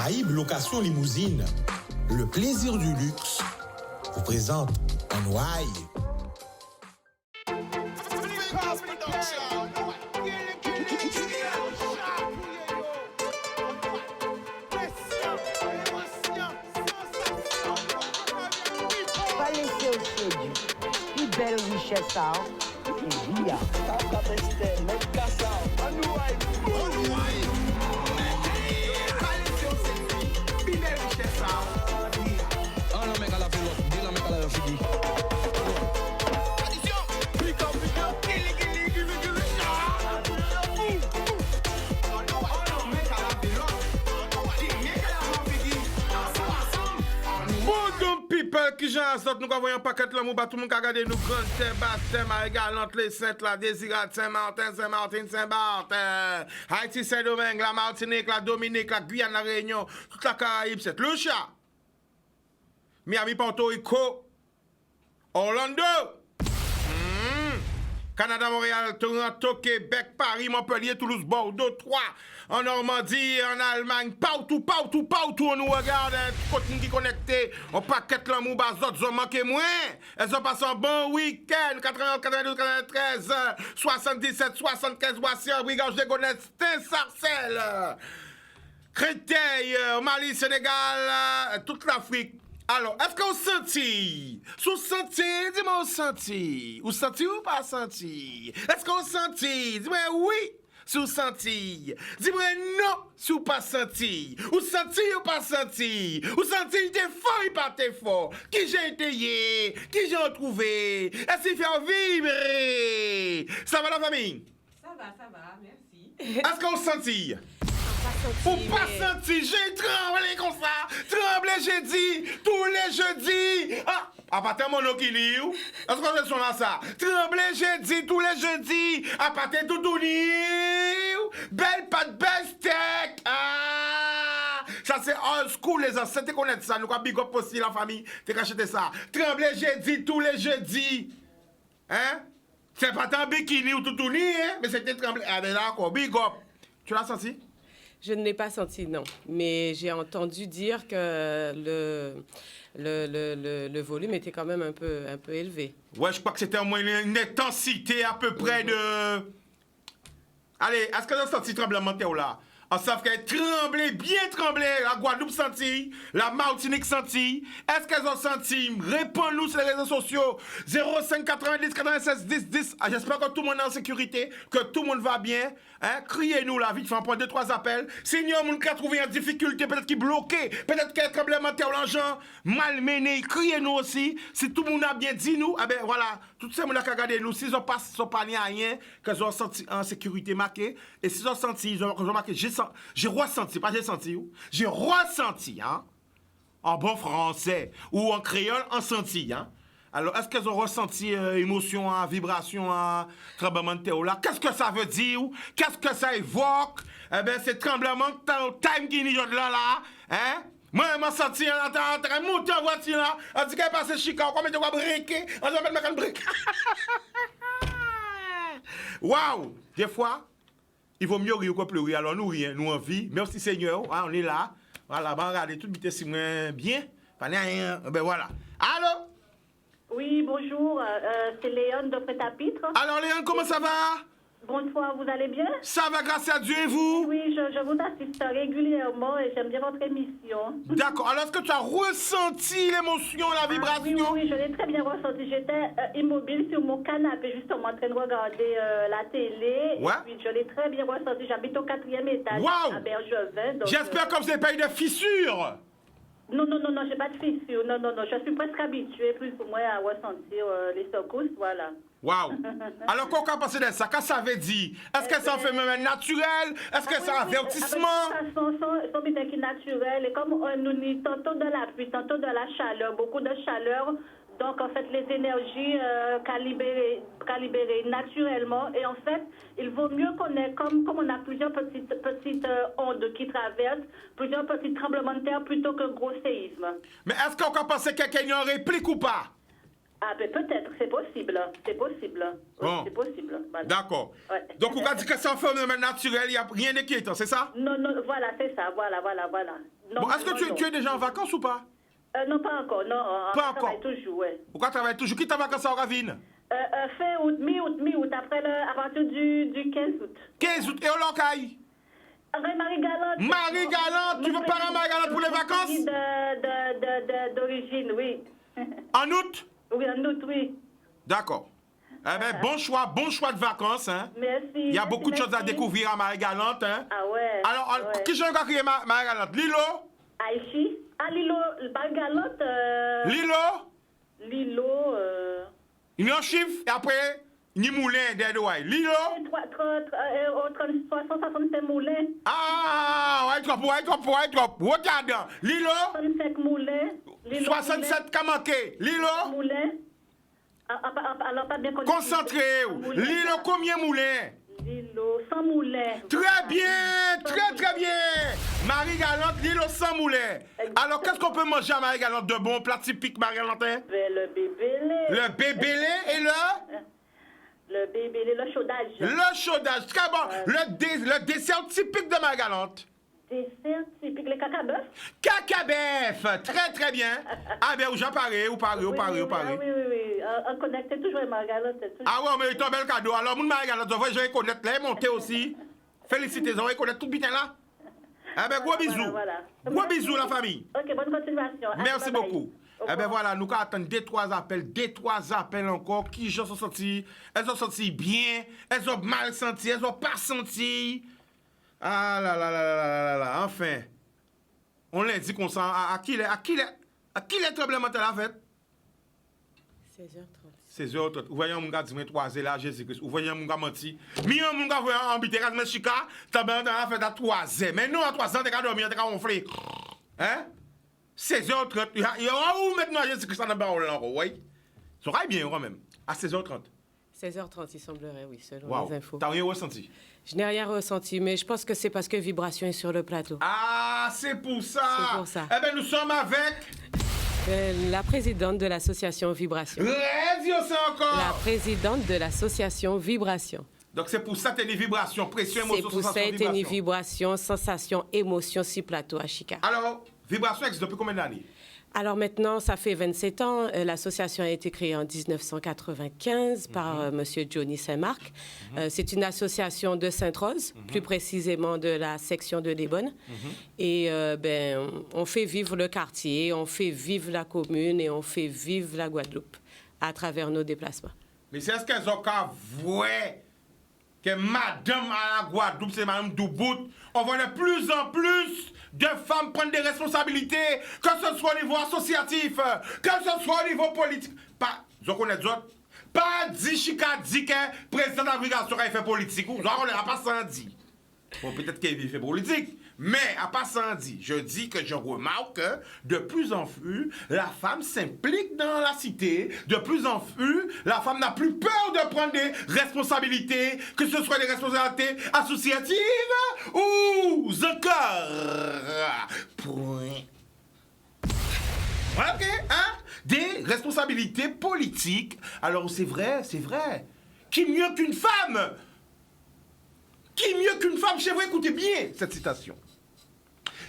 Caraïbes Location Limousine, le plaisir du luxe, vous présente en Ouaille. Pas laisser au séduit. Plus belle richesse, ça, c'est Via. Qui j'en sorte, nous voyons un paquet de l'amour, tout le monde a regardé nous grand thème, bas thème, égal entre les Saintes, la Désirade, Saint-Martin, Saint-Barth, Haïti, Saint-Domingue, la Martinique, la Dominique, la Guyane, la Réunion, toute la Caraïbe, c'est Lucia, Miami, Porto Rico, Orlando, Canada, Montréal, Toronto, Québec, Paris, Montpellier, Toulouse, Bordeaux, Troyes, en Normandie, en Allemagne, partout, on nous regarde, tout le monde qui est connecté, on paquette l'amour, autres ont manqué moins, elles ont passé un bon week-end, 91, 92, 93, 77, 75, voici un brigade de Gonesse, Sarcelles, Créteil, Mali, Sénégal, toute l'Afrique. Alors, est-ce qu'on sentit? Sous senti, dis-moi où senti? Ou senti ou pas senti? Est-ce qu'on sentit? Dis-moi oui, sous senti. Dis-moi non, sous pas senti. Ou senti ou pas senti? Ou senti t'es fort ou pas t'es fort? Qui j'ai été? Qui j'ai retrouvé? Est-ce qu'il fait vibrer? Ça va la famille? Ça va, merci. Est-ce qu'on sentit? Ou pas senti, j'ai tremblé comme ça. Tremblé jeudi, tous les jeudis. À partir de mon équilibre, est-ce que je suis là ça? Tremblé jeudi, tous les jeudis. À partir de tout belle pâte, belle steak. Ça c'est old school, les ancêtres connaissent ça. Nous avons big up aussi la famille. T'es acheté ça. Tremblé jeudi, tous les jeudis. Hein? C'est pas tant bikini ou tout hein? Mais c'était tremblé. Ah ben d'accord, big up. Tu l'as senti? Je ne l'ai pas senti, non. Mais j'ai entendu dire que le volume était quand même un peu élevé. Ouais, je crois que c'était au moins une intensité à peu près de... Allez, est-ce que vous avez senti tremblement de terre là? On sait qu'elle tremblait, bien tremblé, la Guadeloupe senti, la Martinique senti. Est-ce qu'elles ont senti? Réponds-nous sur les réseaux sociaux. 05 90 96 10 10. J'espère que tout le monde est en sécurité, que tout le monde va bien. Hein? Criez-nous là, vite, on prend 2-3 appels. Si il y a un monde qui a trouvé en difficulté, peut-être qu'il est bloqué, peut-être qu'il y a un tremblement de terre l'argent, malmené, criez-nous aussi. Si tout le monde a bien dit nous, eh ben voilà, tous ces gens qui ont regardé nous, s'ils n'ont pas ni rien, qu'ils ont senti en sécurité marquée, et s'ils ont senti, ils ont marqué, j'ai ressenti, pas j'ai senti, j'ai ressenti, hein, en bon français, ou en créole, en senti, hein. Alors, est-ce qu'elles ont ressenti émotion, vibration, tremblement de terre là? Qu'est-ce que ça veut dire? Qu'est-ce que ça évoque? Eh bien, c'est tremblement de time qui n'y là, hein? Moi, je m'en senti en train de monter en voiture là, on dit qu'elle passe chez Chicago, combien de fois briquer? On dit qu'elle me brique. Waouh! Des fois, il vaut mieux rire que pleurer. Alors, nous rions, nous en vie. Merci Seigneur, on est là. Voilà, ben, regardez, tout vitesse bien. Ben voilà. Allô? Oui, bonjour, c'est Léon de Prêt-à-Pitre. Alors Léon, comment ça va? Bonsoir, vous allez bien? Ça va, grâce à Dieu, et vous? Oui, je vous assiste régulièrement et j'aime bien votre émission. D'accord, alors est-ce que tu as ressenti l'émotion, la vibration? Oui, je l'ai très bien ressenti. J'étais immobile sur mon canapé, justement, en train de regarder la télé. Ouais. Et puis, je l'ai très bien ressenti. J'habite au 4e étage à Bergevin. J'espère que vous n'avez pas eu de fissures. Non, j'ai pas de fissure. Non, je suis presque habituée, plus ou moins, à ressentir les secousses, voilà. Waouh! Alors, quoi qu'on pense de ça? Qu'est-ce que ça veut dire? Est-ce que c'est un phénomène naturel? Est-ce que c'est un avertissement? De toute façon, c'est bien qui est naturel. Et comme nous dit tantôt de la pluie, tantôt de la chaleur, beaucoup de chaleur, donc en fait, les énergies calibrées naturellement. Et en fait, il vaut mieux qu'on ait, comme on a plusieurs petites ondes qui traversent, plusieurs petits tremblements de terre plutôt que gros séisme. Mais est-ce qu'on peut penser que quelqu'un y a une réplique ou pas? Ah ben peut-être, c'est possible. Bon. C'est possible. Voilà. D'accord. Ouais. Donc on va dire que c'est un phénomène naturel, il n'y a rien d'inquiétant, c'est ça? Non, voilà, c'est ça, voilà. Bon, est-ce que tu es déjà en vacances ou pas? Non, pas encore. Non, Pas on travaille toujours, ouais. Pourquoi tu travailles toujours? Qui t'a vacances à Ravine? Fin août, mi-août, à partir du 15 août. 15 août, et au Locaille? Marie-Galante. Marie-Galante, tu veux parler à Marie-Galante pour les vacances? D'origine, oui. En août? Oui, en août, oui. D'accord. Eh bien, bon choix de vacances, hein? Merci. Il y a beaucoup de choses à découvrir à Marie-Galante, hein? Ah ouais. Alors, ouais. qui j'ai encore crié Marie-Galante? Lilo? Aichi? Ah, Lilo, Marie-Galante. Lilo? Lilo, Il y a un chiffre, et après, il y a un moulin derrière. Lilo? 365 moulins. Ah, ouais, trop. Regarde, Lilo? 65 moulins. 67 qu'a manqué. Lilo? Moulins. Alors, pas bien connu. Concentré. Lilo, combien moulins? Lilo, 100 moulins. Très bien, très bien. Marie-Galante, Lilo, 100 moulins. Alors, qu'est-ce qu'on peut manger à Marie-Galante de bon plat typique Marie-Galantais? Le bébélé. Le bébélé et Le bébélé, le chaudage. le chaudage. Très bon. Le dessert typique de Marie-Galante. Dessert typique, les cacabœuf. Cacabef. Très bien. Ah ben, où j'en parle, où parle. Ah oui. On connecte toujours avec Marie-Galante. Ah ouais, mais c'est un bel cadeau. Alors, mon Marie-Galante, je vais connaître là, monter aussi. Félicitez, je vais connaître tout bien là. Ah ben, gros bisous. Voilà. Gros bisous, la famille. Ok, bonne continuation. Merci Bye bye. beaucoup. Au Eh bien revoir. voilà, nous attendons deux, trois appels encore. Qui se sont sentis? Elles ont senti bien, elles ont mal senti, elles ont pas senti. Ah là, enfin. On l'a dit qu'on sent. À qui les tremblements de la fête? 16h30. 16h30. Vous voyez un gars dit 3h là, Jésus-Christ. Vous voyez un gars menti. Mais un gars voyant en bité, mais chica, t'as bien dans la fête à 3h. Mais nous, à 3h, t'es qu'à dormir, t'es qu'à ronfler. Hein? 16h30. Il y aura où maintenant Jésus-Christ dans le barreau là, oui? Ça aura bien quand même. À 16h30. 16h30, il semblerait, oui, selon Wow. les infos. T'as rien ressenti? Je n'ai rien ressenti, mais je pense que c'est parce que Vibration est sur le plateau. Ah, c'est pour ça. C'est pour ça. Eh bien, nous sommes avec. La présidente de l'association Vibration. Radio, c'est encore. La présidente de l'association Vibration. Donc, c'est pour ça que tu as des vibrations, pression, C'est émotion, pour ça sensation, que tu as une vibration. vibration, sensation, émotion sur plateau à Chica. Alors, vibration existe depuis combien d'années? Alors maintenant, ça fait 27 ans. L'association a été créée en 1995 par Monsieur Johnny Saint-Marc. C'est une association de Sainte-Rose, plus précisément de la section de Desbonnes. Et on fait vivre le quartier, on fait vivre la commune et on fait vivre la Guadeloupe à travers nos déplacements. Mais c'est ce qu'elles ont qu'à voir que madame à la Guadeloupe, c'est madame Doubout. On voit de plus en plus de femmes prendre des responsabilités, que ce soit au niveau associatif, que ce soit au niveau politique. Pas, je connais d'autres. Pas dit Chica dit que le président de la brigade serait fait politique. On n'a pas sans dit. Bon, peut-être qu'il fait politique, mais à pas sans dit. Je dis que je remarque que de plus en plus, la femme s'implique dans la cité. De plus en plus, la femme n'a plus peur de prendre des responsabilités, que ce soit des responsabilités associatives ou encore. Point. Ok, hein? Des responsabilités politiques. Alors, c'est vrai. Qui mieux qu'une femme? Qui mieux qu'une femme, chez vous, écoutez bien cette citation.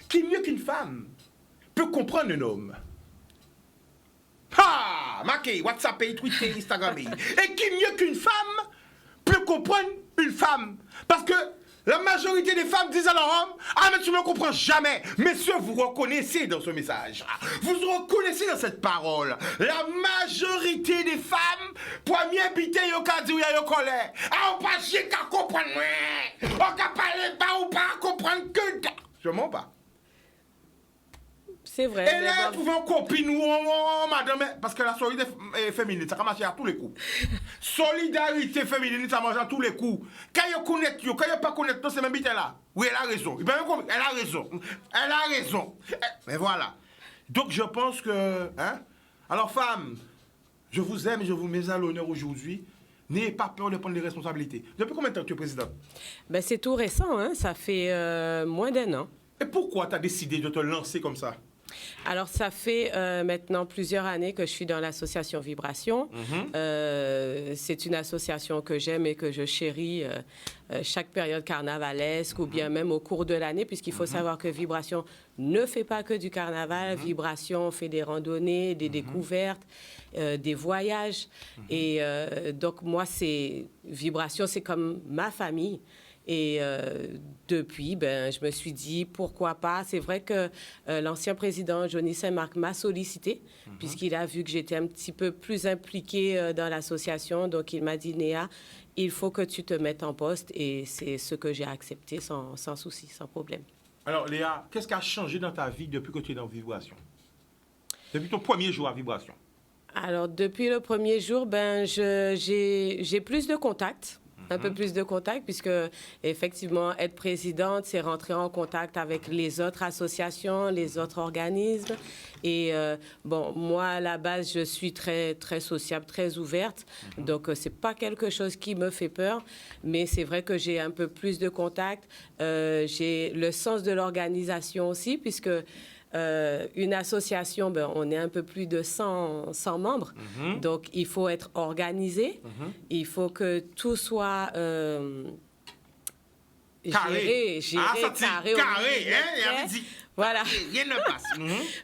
Qui mieux qu'une femme peut comprendre un homme? Ah! Marquez, WhatsApp, Twitter, Instagram. Et qui mieux qu'une femme peut comprendre une femme? Parce que la majorité des femmes disent à leur homme: ah, mais tu ne me comprends jamais. Messieurs, vous reconnaissez dans ce message. Vous reconnaissez dans cette parole. La majorité des femmes, premier bité, yo ka di ou yo colère. Ah, on pas chier qu'à comprendre moi. On ka parler pas ou pas comprendre que. Je mens pas. C'est vrai. Et là, trouver une copine ou madame, parce que la solidarité féminine, ça va marcher à tous les coups. Solidarité féminine, ça marche à tous les coups. Quand vous connaissez, quand vous pas connaissez, c'est même bite là. Oui, elle a raison. Elle a raison. Mais voilà. Donc, je pense que. Hein? Alors, femmes, je vous aime et je vous mets à l'honneur aujourd'hui. N'ayez pas peur de prendre les responsabilités. Depuis combien de temps tu es présidente? Ben, c'est tout récent, hein? Ça fait moins d'1 an. Et pourquoi tu as décidé de te lancer comme ça? Alors, ça fait maintenant plusieurs années que je suis dans l'association Vibration. C'est une association que j'aime et que je chéris chaque période carnavalesque ou bien même au cours de l'année, puisqu'il faut savoir que Vibration ne fait pas que du carnaval. Vibration fait des randonnées, des découvertes, des voyages. Et donc, moi, Vibration, c'est comme ma famille. Et depuis, je me suis dit, pourquoi pas? C'est vrai que l'ancien président Johnny Saint-Marc m'a sollicité, puisqu'il a vu que j'étais un petit peu plus impliquée dans l'association. Donc, il m'a dit, Néa, il faut que tu te mettes en poste. Et c'est ce que j'ai accepté sans souci, sans problème. Alors, Léa, qu'est-ce qui a changé dans ta vie depuis que tu es dans Vibration? Depuis ton premier jour à Vibration? Alors, depuis le premier jour, j'ai plus de contacts. Un peu plus de contact, puisque effectivement, être présidente, c'est rentrer en contact avec les autres associations, les autres organismes. Et moi, à la base, je suis très, très sociable, très ouverte. Donc, c'est pas quelque chose qui me fait peur, mais c'est vrai que j'ai un peu plus de contact. J'ai le sens de l'organisation aussi, puisque une association, on est un peu plus de 100 membres. Donc, il faut être organisé. Il faut que tout soit géré, carré, hein? Voilà. Rien ne passe.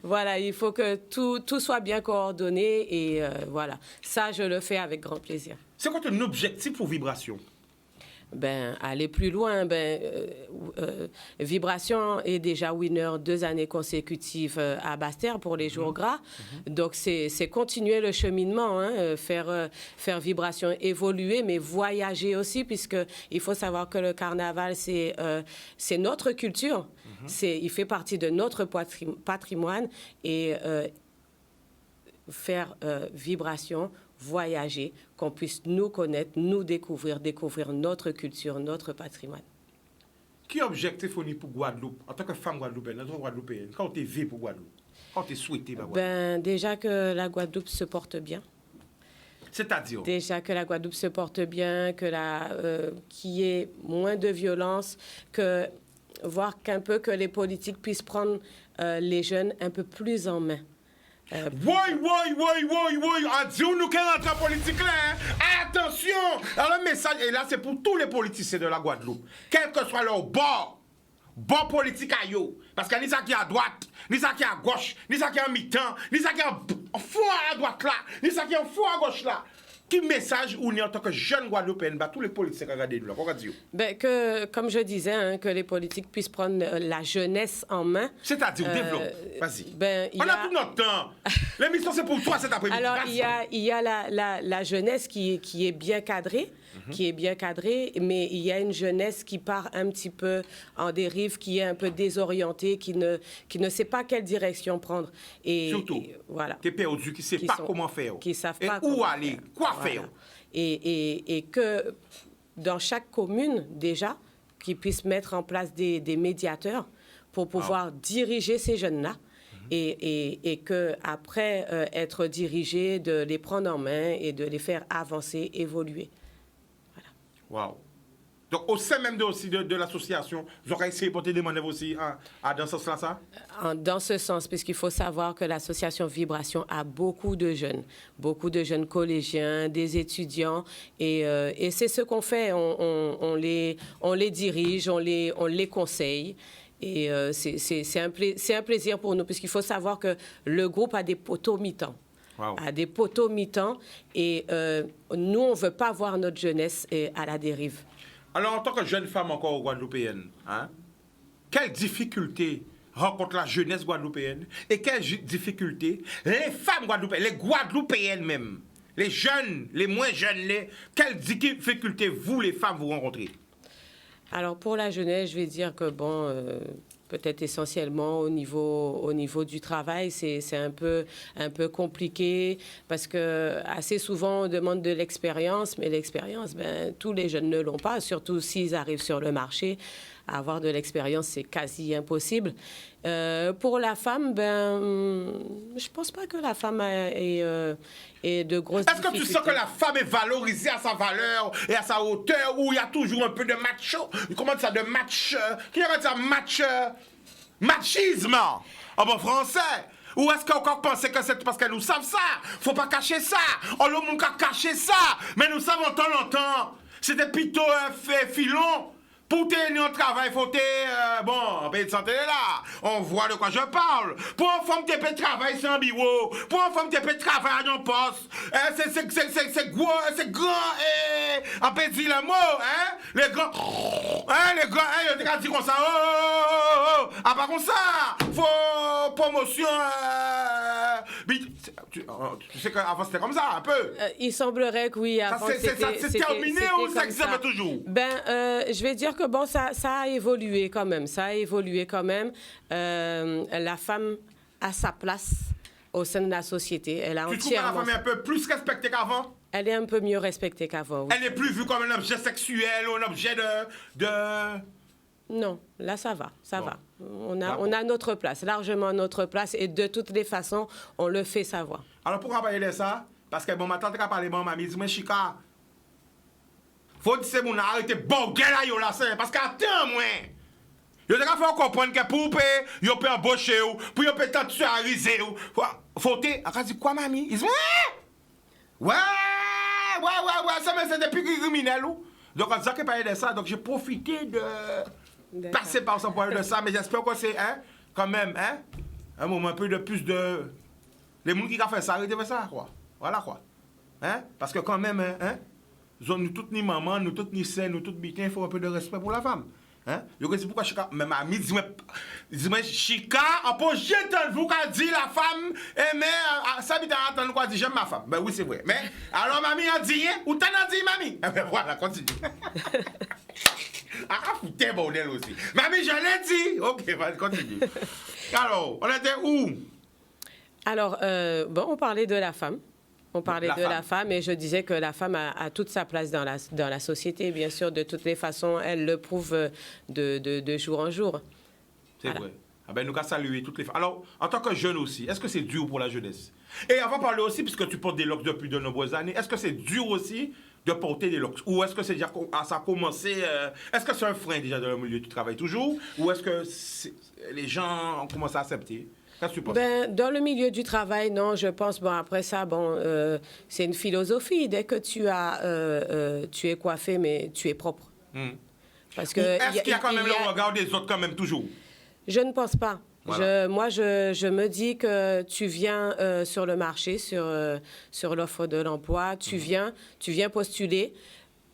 Voilà, il faut que tout soit bien coordonné. Et voilà, ça, je le fais avec grand plaisir. C'est quoi ton objectif pour Vibration? Aller plus loin. Vibration est déjà winner 2 années consécutives à Basse-Terre pour les jours gras. Donc, c'est continuer le cheminement, faire Vibration évoluer, mais voyager aussi, puisqu'il faut savoir que le carnaval, c'est notre culture. Il fait partie de notre patrimoine. Et faire Vibration, voyager, qu'on puisse nous connaître, nous découvrir notre culture, notre patrimoine. Quel objectif on est pour Guadeloupe, en tant que femme guadeloupéenne, en tant que guadeloupéenne, quand tu es vivre pour Guadeloupe, quand tu es souhaité pour Guadeloupe? Déjà que la Guadeloupe se porte bien. C'est-à-dire? Déjà que la Guadeloupe se porte bien, qu'il y ait moins de violence, voir qu'un peu que les politiques puissent prendre les jeunes un peu plus en main. Dis-nous qu'elle rentre en politique là. Attention! Alors le message, et là c'est pour tous les politiciens de la Guadeloupe, quel que soit leur bord politique à eux. Parce qu'il y a ni ça qui est à droite, ni ça qui est à gauche, ni ça qui est en mi-temps, ni ça qui est en fond à droite là, ni ça qui est en fond à gauche là. Quel message ou en tant que jeune Guadeloupéenne, tous les politiciens qui regardent nous là, comme je disais, que les politiques puissent prendre la jeunesse en main. C'est-à-dire, développe. Vas-y. On a tout notre temps. L'émission, c'est pour toi cet après-midi. Alors, il y a la jeunesse qui est bien cadrée, mais il y a une jeunesse qui part un petit peu en dérive, qui est un peu désorientée, qui ne sait pas quelle direction prendre. Surtout, voilà. Qui est perdu, qui ne sait pas comment faire. Qui savent pas où aller, quoi faire. Et que dans chaque commune, déjà, qu'ils puissent mettre en place des médiateurs pour pouvoir diriger ces jeunes-là. Et qu'après être dirigés, de les prendre en main et de les faire avancer, évoluer. Voilà. Wow. Donc, au sein même de l'association, vous aurez essayé de demander aussi dans ce sens-là, ça? Dans ce sens, puisqu'il faut savoir que l'association Vibration a beaucoup de jeunes collégiens, des étudiants, et c'est ce qu'on fait. On les dirige, on les conseille. Et c'est un plaisir pour nous, puisqu'il faut savoir que le groupe a des poteaux mi-temps. Wow. A des poteaux mi-temps. Et nous, on ne veut pas voir notre jeunesse à la dérive. Alors, en tant que jeune femme encore guadeloupéenne, quelles difficultés rencontre la jeunesse guadeloupéenne et quelles difficultés les femmes guadeloupéennes, les guadeloupéennes même, les jeunes, les moins jeunes, quelles difficultés vous, les femmes, vous rencontrez? Alors, pour la jeunesse, je vais dire que, peut-être essentiellement au niveau du travail, c'est un peu compliqué parce que assez souvent, on demande de l'expérience, mais l'expérience, tous les jeunes ne l'ont pas, surtout s'ils arrivent sur le marché. Avoir de l'expérience, c'est quasi impossible. Pour la femme, je pense pas que la femme ait de grosses difficultés. Est-ce que tu sens que la femme est valorisée à sa valeur et à sa hauteur, ou il y a toujours un peu de macho? Comment ça, de match? Qui appelle ça match? machisme en bon français. Ou est-ce qu'on pense que c'est parce que nous savons ça? Faut pas cacher ça. On le monde a caché ça. Mais nous savons longtemps. C'était plutôt un fait filon. Pour tenir au travail, il faut bon, on peut être santé là. On voit de quoi je parle. Pour une femme qui peut travailler sur un bureau. Pour une femme qui peut travailler à un poste. C'est gros, c'est grand. On peut dire le mot, hein? Les grands, ils ont dit comme ça. Ah, pas comme ça. Faut promotion. Tu sais qu'avant c'était comme ça, un peu. Il semblerait que oui, avant c'est terminé ou ça existe toujours? Je vais dire que bon, ça a évolué quand même. La femme a sa place au sein de la société. Elle a tu trouves que la femme est un peu plus respectée qu'avant? Elle est un peu mieux respectée qu'avant, oui. Elle n'est plus vue comme un objet sexuel ou un objet de... Non, là ça va. On a notre place, largement notre place, et de toutes les façons, on le fait savoir. Alors pourquoi parler de ça? Parce que bon, ma tante a parlé, bon, mamie, dis-moi, Chica, faut dire que mon arrêté bon, là, yo là, c'est parce qu'attends, moi. Yo te faire comprendre que pour yo peut embaucher ou, pour yo peut titulariser ou, faut te, elle dit quoi, mamie? Il dit, ouais, ça mais c'est depuis criminel ou. Donc on dit que parler de ça, donc j'ai profité de passer par son point de ça, mais j'espère que c'est, quand même, un moment un peu de plus de... Les gens qui ont fait ça, arrêtez de faire ça, quoi. Voilà, quoi. Parce que quand même, nous toutes ni maman, nous toutes ni sœurs, nous toutes bitins, il faut un peu de respect pour la femme. Je sais pourquoi Chica, même ami, dis-moi, Chica, on peut jeter vous qui dit la femme, mais ça vient d'entendre quoi dit j'aime ma femme. Ben oui, c'est vrai. Mais alors, mamie a dit rien, ou t'en as dit, mamie? Ben voilà, continue. Ah, foutez bordel aussi. Mamie, je l'ai dit. Ok, vas-y, continue. Alors, on était où? Alors, on parlait de la femme. La femme et je disais que la femme a toute sa place dans la société. Bien sûr, de toutes les façons, elle le prouve de jour en jour. C'est vrai. Ah ben, nous allons saluer toutes les femmes. Alors, en tant que jeune aussi, est-ce que c'est dur pour la jeunesse? Et on va parler aussi, puisque tu portes des locks depuis de nombreuses années, est-ce que c'est dur aussi de porter des locks? Ou est-ce que c'est déjà ça a commencé... est-ce que c'est un frein déjà dans le milieu du travail toujours? Ou est-ce que les gens ont commencé à accepter? Qu'est-ce que tu penses? Dans le milieu du travail, non, je pense, après ça, c'est une philosophie. Dès que tu es coiffé, mais tu es propre. Parce que est-ce qu'il y a quand même le regard des autres quand même toujours? Je ne pense pas. Voilà. Je me dis que tu viens sur le marché, sur l'offre de l'emploi, tu viens postuler,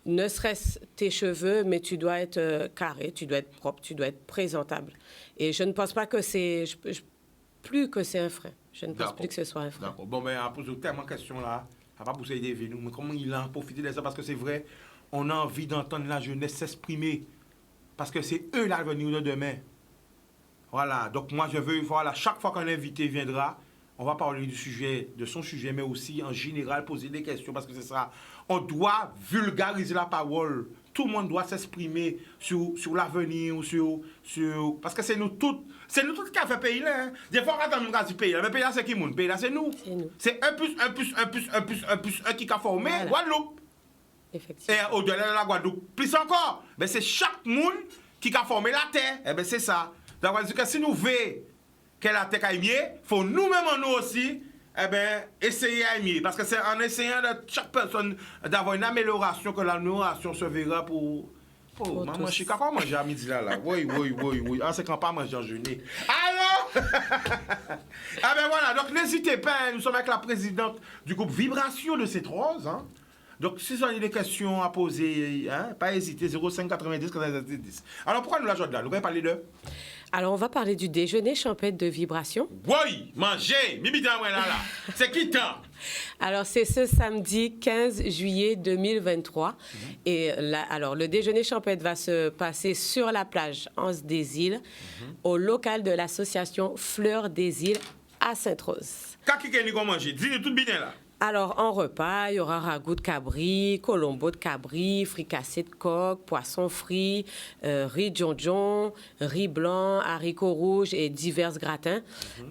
ne serait-ce tes cheveux, mais tu dois être carré, tu dois être propre, tu dois être présentable. Et je ne pense pas que c'est... plus que c'est un frein. Je ne pense plus que ce soit un frein. D'accord. Bon, on pose tellement de questions là. On va pas pousser des vies, mais comment il a profité de ça? Parce que c'est vrai, on a envie d'entendre la jeunesse s'exprimer. Parce que c'est eux l'avenir de demain. Voilà. Donc moi, je veux, chaque fois qu'un invité viendra, on va parler de son sujet, mais aussi en général poser des questions. Parce que c'est ça. On doit vulgariser la parole. Tout le monde doit s'exprimer sur l'avenir, parce que c'est nous toutes qui avons fait pays là. Des fois, quand on a dit pays là, mais pays là, c'est qui moun? Pays là, c'est nous. C'est 1 + 1 qui a formé Guadeloupe. Effectivement. Et au-delà de la Guadeloupe, plus encore, c'est chaque monde qui a formé la terre. Et c'est ça. Donc, on dit que si nous voulons que la terre aille mieux, il faut nous-mêmes, nous aussi, essayer à aimer. Parce que c'est en essayant de chaque personne d'avoir une amélioration que l'amélioration se verra pour maman Chica. Comment manger à midi là? Oui. Ah, c'est quand pas manger en jeûner. Alors voilà, donc n'hésitez pas, nous sommes avec la présidente du groupe Vibration de C3. Donc, si vous avez des questions à poser, pas hésiter, 05 90 90 10. Alors, pourquoi nous la jouons là? Nous allons parler de... Alors, on va parler du déjeuner champêtre de Vibration. Oui, manger, là. C'est qui tant? Alors, c'est ce samedi 15 juillet 2023. Et là, alors, le déjeuner champêtre va se passer sur la plage Anse des Îles, au local de l'association Fleurs des Îles à Sainte-Rose. Qu'est-ce que nous allons manger? Dis-nous tout bien là. Alors, en repas, il y aura ragoût de cabri, colombo de cabri, fricassé de coq, poisson frit, riz djonjon, riz blanc, haricots rouges et divers gratins.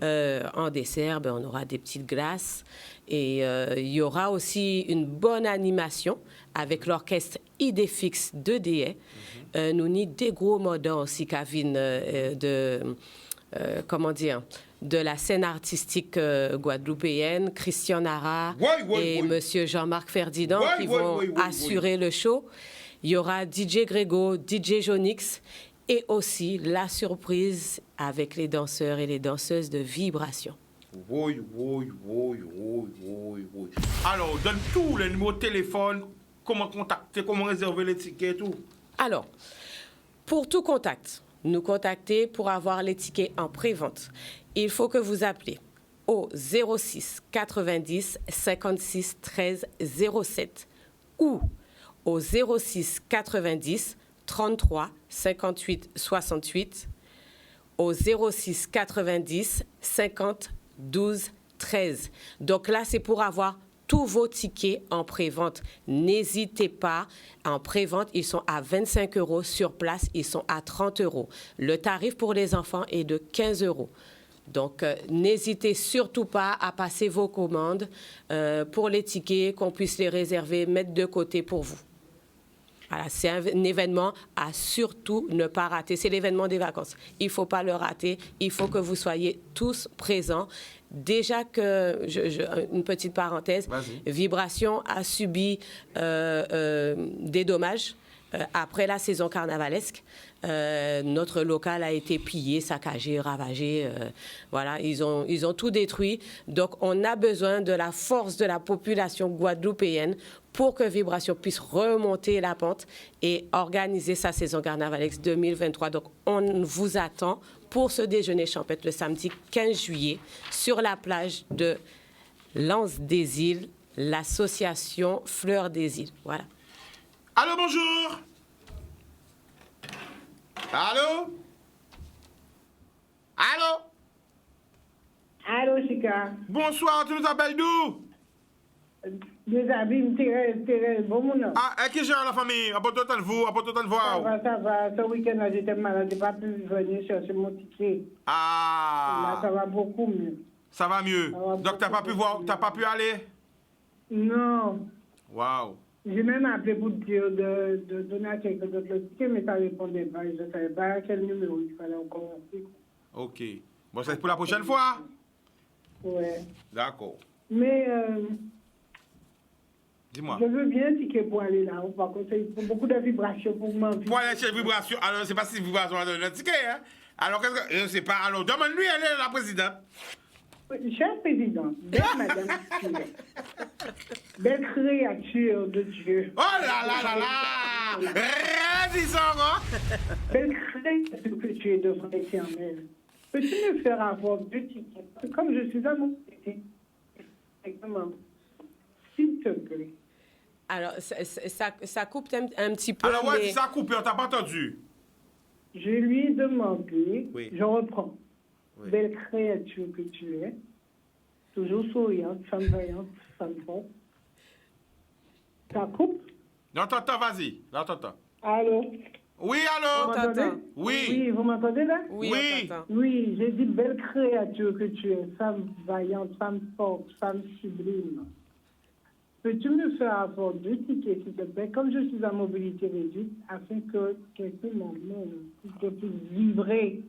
En dessert, on aura des petites glaces. Et il y aura aussi une bonne animation avec l'orchestre Idéfix de Déhay. Nous avons des gros modants aussi qui viennent de la scène artistique guadeloupéenne, Christian Nara et Monsieur Jean-Marc Ferdinand qui vont assurer le show. Il y aura DJ Grégo, DJ Jonix et aussi la surprise avec les danseurs et les danseuses de Vibration. Oui. Alors, donne tous les numéros de téléphone, comment contacter, comment réserver les tickets et tout. Alors, pour tout contact, nous contacter pour avoir les tickets en pré-vente, il faut que vous appelez au 06 90 56 13 07 ou au 06 90 33 58 68 au 06 90 50 12 13. Donc là, c'est pour avoir tous vos tickets en pré-vente. N'hésitez pas. En pré-vente, ils sont à 25 €. Sur place, ils sont à 30 €. Le tarif pour les enfants est de 15 €. Donc, n'hésitez surtout pas à passer vos commandes pour les tickets, qu'on puisse les réserver, mettre de côté pour vous. Voilà, c'est un événement à surtout ne pas rater. C'est l'événement des vacances. Il ne faut pas le rater. Il faut que vous soyez tous présents. Déjà que, une petite parenthèse, Vibration a subi des dommages après la saison carnavalesque. Notre local a été pillé, saccagé, ravagé. Voilà, ils ont tout détruit. Donc, on a besoin de la force de la population guadeloupéenne pour que Vibration puisse remonter la pente et organiser sa saison carnavalesque 2023. Donc, on vous attend pour ce déjeuner champêtre le samedi 15 juillet sur la plage de l'Anse des Îles, l'association Fleurs des Îles. Voilà. Allô, bonjour. Allô? Allô? Allô, Chica. Bonsoir, tu nous appelles d'où? Des habits, Thérèse, bon mon. Ah, qui gère la famille? Apporte-toi de vous, apporte-toi de voir. Ça va. Ce week-end, j'étais malade, je n'ai pas pu venir chercher mon ticket. Ah. Là, ça va beaucoup mieux. Ça va mieux. Donc, t'as pas pu voir, t'as pas pu aller? Non. Waouh. J'ai même appelé pour dire de donner à quelqu'un d'autre le ticket, mais ça ne répondait pas. Je ne savais pas à quel numéro il fallait encore appeler. Ok. Bon, c'est pour la prochaine fois? Ouais. D'accord. Mais Dis-moi. je veux bien un ticket pour aller là. Par contre, il faut beaucoup de vibrations pour m'enlever. Pour aller chez Vibration, alors c'est pas si Vibration a donné le ticket, hein? Alors, qu'est-ce que. Je sais pas. Alors, demande-lui, elle est la présidente. Cher président, belle madame, belle créature de Dieu. Oh là là là là! Redisons, hein? Belle créature que tu es devant l'Éternel. Peux-tu me faire avoir 2 tickets? Comme je suis à mon petit. Exactement. S'il te plaît. Alors, ça coupe un petit peu. Alors, ouais, mais... ça a coupé, on t'a pas entendu. Je lui ai demandé, Oui. je reprends. Oui. Belle créature que tu es, toujours souriante, femme vaillante, femme forte. Ça coupe? Non, t'entends, vas-y. Là, t'entends. Allô? Oui, Vous allô? m'entendez? Oui. Oui, vous m'entendez là? Oui, Oui. on t'entend. Oui, j'ai dit belle créature que tu es, femme vaillante, femme forte, femme sublime. Peux-tu me faire avoir 2 tickets, s'il te plaît, comme je suis à mobilité réduite, afin que quelqu'un m'emmène, que je puisse vibrer?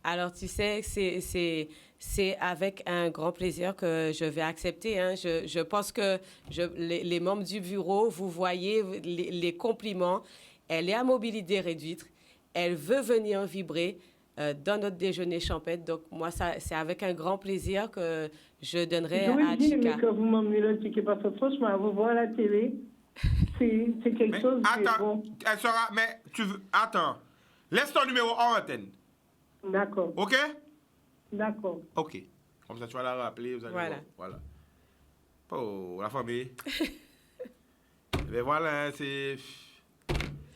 Alors, tu sais, c'est avec un grand plaisir que je vais accepter. Hein. Je pense que les membres du bureau, vous voyez les compliments. Elle est à mobilité réduite. Elle veut venir vibrer dans notre déjeuner champêtre. Donc, moi, c'est avec un grand plaisir que je donnerai à Oui, Chica. mais que vous m'emmenez le ticket, parce que franchement, vous voir à la télé, c'est quelque Mais chose qui est attends, bon. elle sera. Mais tu veux. Attends. Laisse ton numéro en antenne. D'accord, OK? d'accord. OK. Comme ça, tu vas la rappeler. Vous allez Voilà. voir. Voilà. Oh, la famille. Mais voilà, c'est.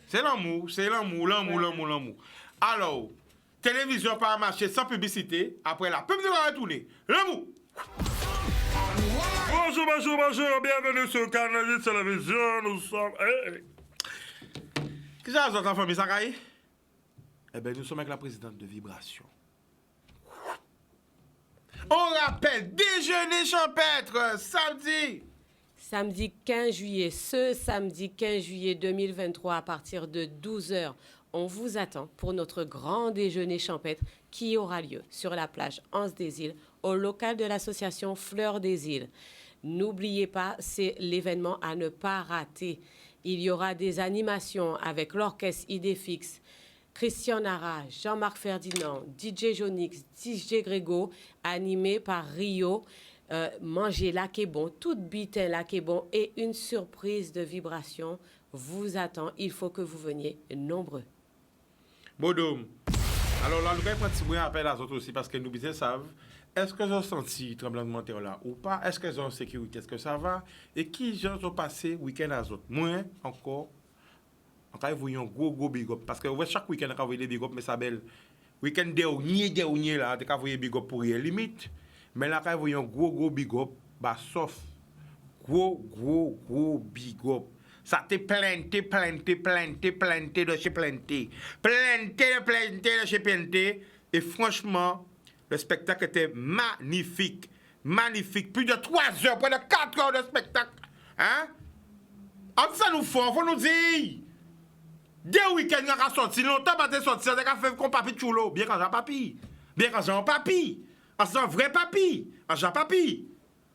C'est l'amour. C'est l'amour. Alors, télévision par marché sans publicité. Après la pub, nous allons retourner. L'amour. Bonjour. Bienvenue sur Canal Télévision. Nous sommes. Qu'est-ce que ça, votre famille, ça caille? Eh bien, nous sommes avec la présidente de Vibration. On rappelle, déjeuner champêtre, samedi. Samedi 15 juillet, ce samedi 15 juillet 2023, à partir de 12h, on vous attend pour notre grand déjeuner champêtre qui aura lieu sur la plage Anse des Îles, au local de l'association Fleurs des Îles. N'oubliez pas, c'est l'événement à ne pas rater. Il y aura des animations avec l'orchestre Idéfix, Christian Nara, Jean-Marc Ferdinand, DJ Jonix, DJ Grégo, animé par Rio. Manger là qui est bon, tout bitin là qui est bon et une surprise de vibration vous attend. Il faut que vous veniez nombreux. Bodom. Alors là, nous allons prendre un petit appel à autres aussi parce que nous bien savent. Est-ce que j'ai senti tremblement de terre là ou pas? Est-ce qu'ils ont sécurité? Est-ce que ça va? Et qui gens ont passé week-end à autres? Moi, encore, on vous un gros big up. Parce que chaque week-end, on a des big up, mais ça belle. Week-end dernier, là, on a vu big up pour rien limite. Mais là, on a un gros big up, bah, sauf gros big up. Ça t'est planté de chez planté. Planté de chez planté. Et franchement, le spectacle était magnifique. Magnifique. Plus de 3 heures, près de 4 heures de spectacle. Hein? En ça nous faut nous dire. Deux week-ends, on a sorti. Longtemps, on a sorti. On a fait comme papi chulo. Bien quand j'ai un papi. Bien quand j'ai un papi. On sent un vrai papi. On j'ai un papi.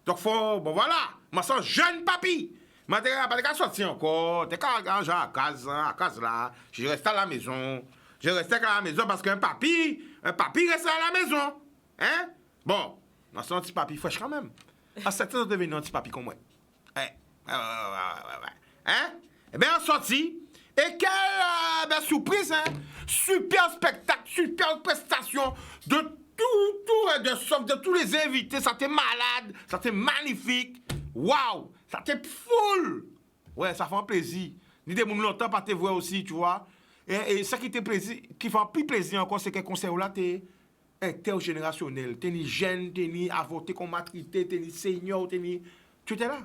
Donc, faut, bon voilà. On sent jeune papi. Je ne suis pas sorti encore. Je suis à casa là. Je reste à la maison. Je reste à la maison parce qu'un papi reste à la maison. Hein? Bon, on sent un petit papi fraîche quand même. À 7 ans, on devient un petit papi comme moi. Hein? Eh bien, on sorti. Et quelle surprise, hein? Super spectacle, super prestation de de tous les invités. Ça était malade, ça était magnifique. Waouh, ça était full. Ouais, ça fait un plaisir. Ni des gens longtemps pas te voir aussi, tu vois. Et ça qui fait plus plaisir encore, c'est que le concert là, t'es intergénérationnel. T'es ni jeune, t'es ni avorté comme matrité, t'es ni senior, t'es ni... Tu étais là?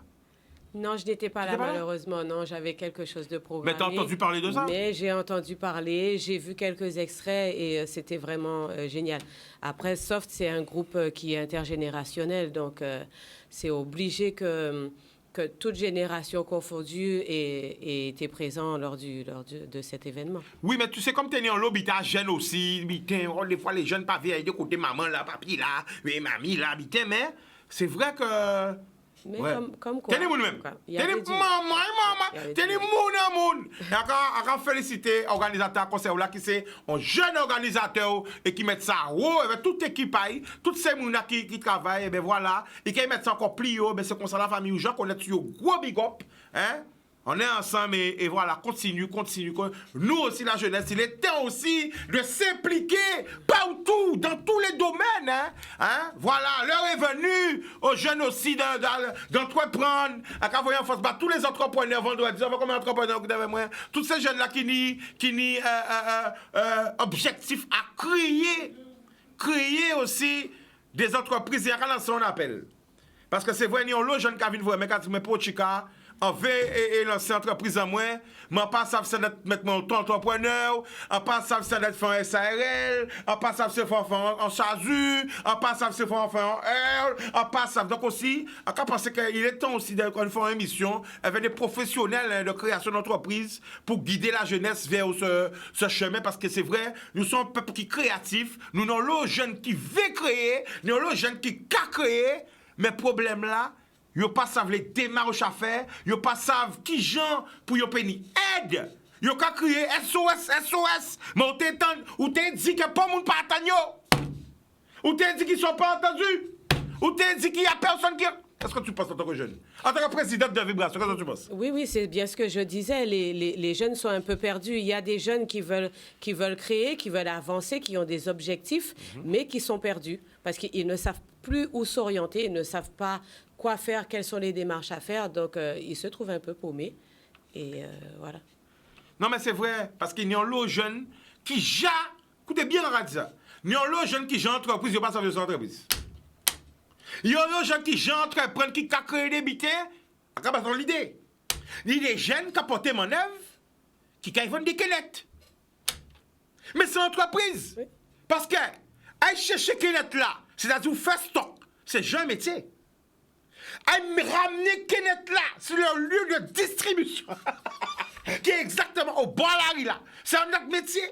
Non, je n'étais pas là, malheureusement. Non, j'avais quelque chose de programmé. Mais t'as entendu parler de ça? Mais j'ai entendu parler, j'ai vu quelques extraits et c'était vraiment génial. Après, Soft, c'est un groupe qui est intergénérationnel, donc c'est obligé que toute génération confondue ait été présent lors de cet événement. Oui, mais tu sais, comme tu es en lobby, t'as jeune aussi, des fois les jeunes pas vieilles de côté maman là, papi là, et mamie là, mais c'est vrai que... Mais ouais. comme quoi. T'es les même. T'es les maman. T'es les moun. Et on féliciter l'organisateur concert là qui c'est un jeune organisateur et qui met ça haut avec toute l'équipe, toutes ces moun qui travaillent, et ben voilà, et qui mettent ça encore plus haut, ben c'est comme ça la famille où gens connaissent yo gros big up, hein? On est ensemble et voilà, continue. Nous aussi, la jeunesse, il est temps aussi de s'impliquer partout, dans tous les domaines. Hein? Voilà, l'heure est venue aux jeunes aussi d'entreprendre. À quand voyons en face, tous les entrepreneurs vendredi, on va combien d'entrepreneurs que vous avez moins? Tous ces jeunes-là qui n'y objectif à créer aussi des entreprises. Il y a qu'à lancer un appel. Parce que c'est vrai, il y a un jeune qui a vu voir, mais quand tu mets pour Chica, on veut lancer entreprise en moins, mais on passe à mettre mon entrepreneur, on passe à faire un SARL, on passe à faire un SASU, on passe à faire un R, on passe à... Donc aussi, on pense qu'il est temps aussi de faire une émission avec des professionnels de création d'entreprise pour guider la jeunesse vers ce chemin, parce que c'est vrai, nous sommes un peuple qui est créatif, nous avons les jeunes qui veulent créer, nous avons les jeunes qui ont créé, mais le problème là, yo pas savent les démarches à faire, yo pas savent qui gens pour yo payer aide. Yo ka crier SOS, mais ou t'es dit que pas moun pas attendre yo. Ou t'es dit qu'ils sont pas entendus. Ou t'es dit qu'il y a personne qui... Qu'est-ce que tu penses en tant que jeune? En tant que présidente de Vibration, qu'est-ce que tu penses? Oui, c'est bien ce que je disais. Les jeunes sont un peu perdus. Il y a des jeunes qui veulent créer, qui veulent avancer, qui ont des objectifs, mais qui sont perdus parce qu'ils ne savent plus où s'orienter, ils ne savent pas quoi faire, quelles sont les démarches à faire. Donc, ils se trouvent un peu paumés. Et voilà. Non, mais c'est vrai, parce qu'il y a un jeune qui écoutez bien, on a dit ça. Il y a un jeune qui entreprise, il n'y a pas sa vie entreprise. Il y a des gens qui entreprennent, qui créent des bitins, à quoi l'idée? Il y a des jeunes qui apportent mon œuvre, qui vendent des canettes. Mais c'est une entreprise. Oui. Parce que, aller chercher canettes là, c'est-à-dire faire stock, c'est un métier. Aller ramener canettes là, c'est leur lieu de distribution. qui est exactement au bord de la rue là. C'est un autre métier.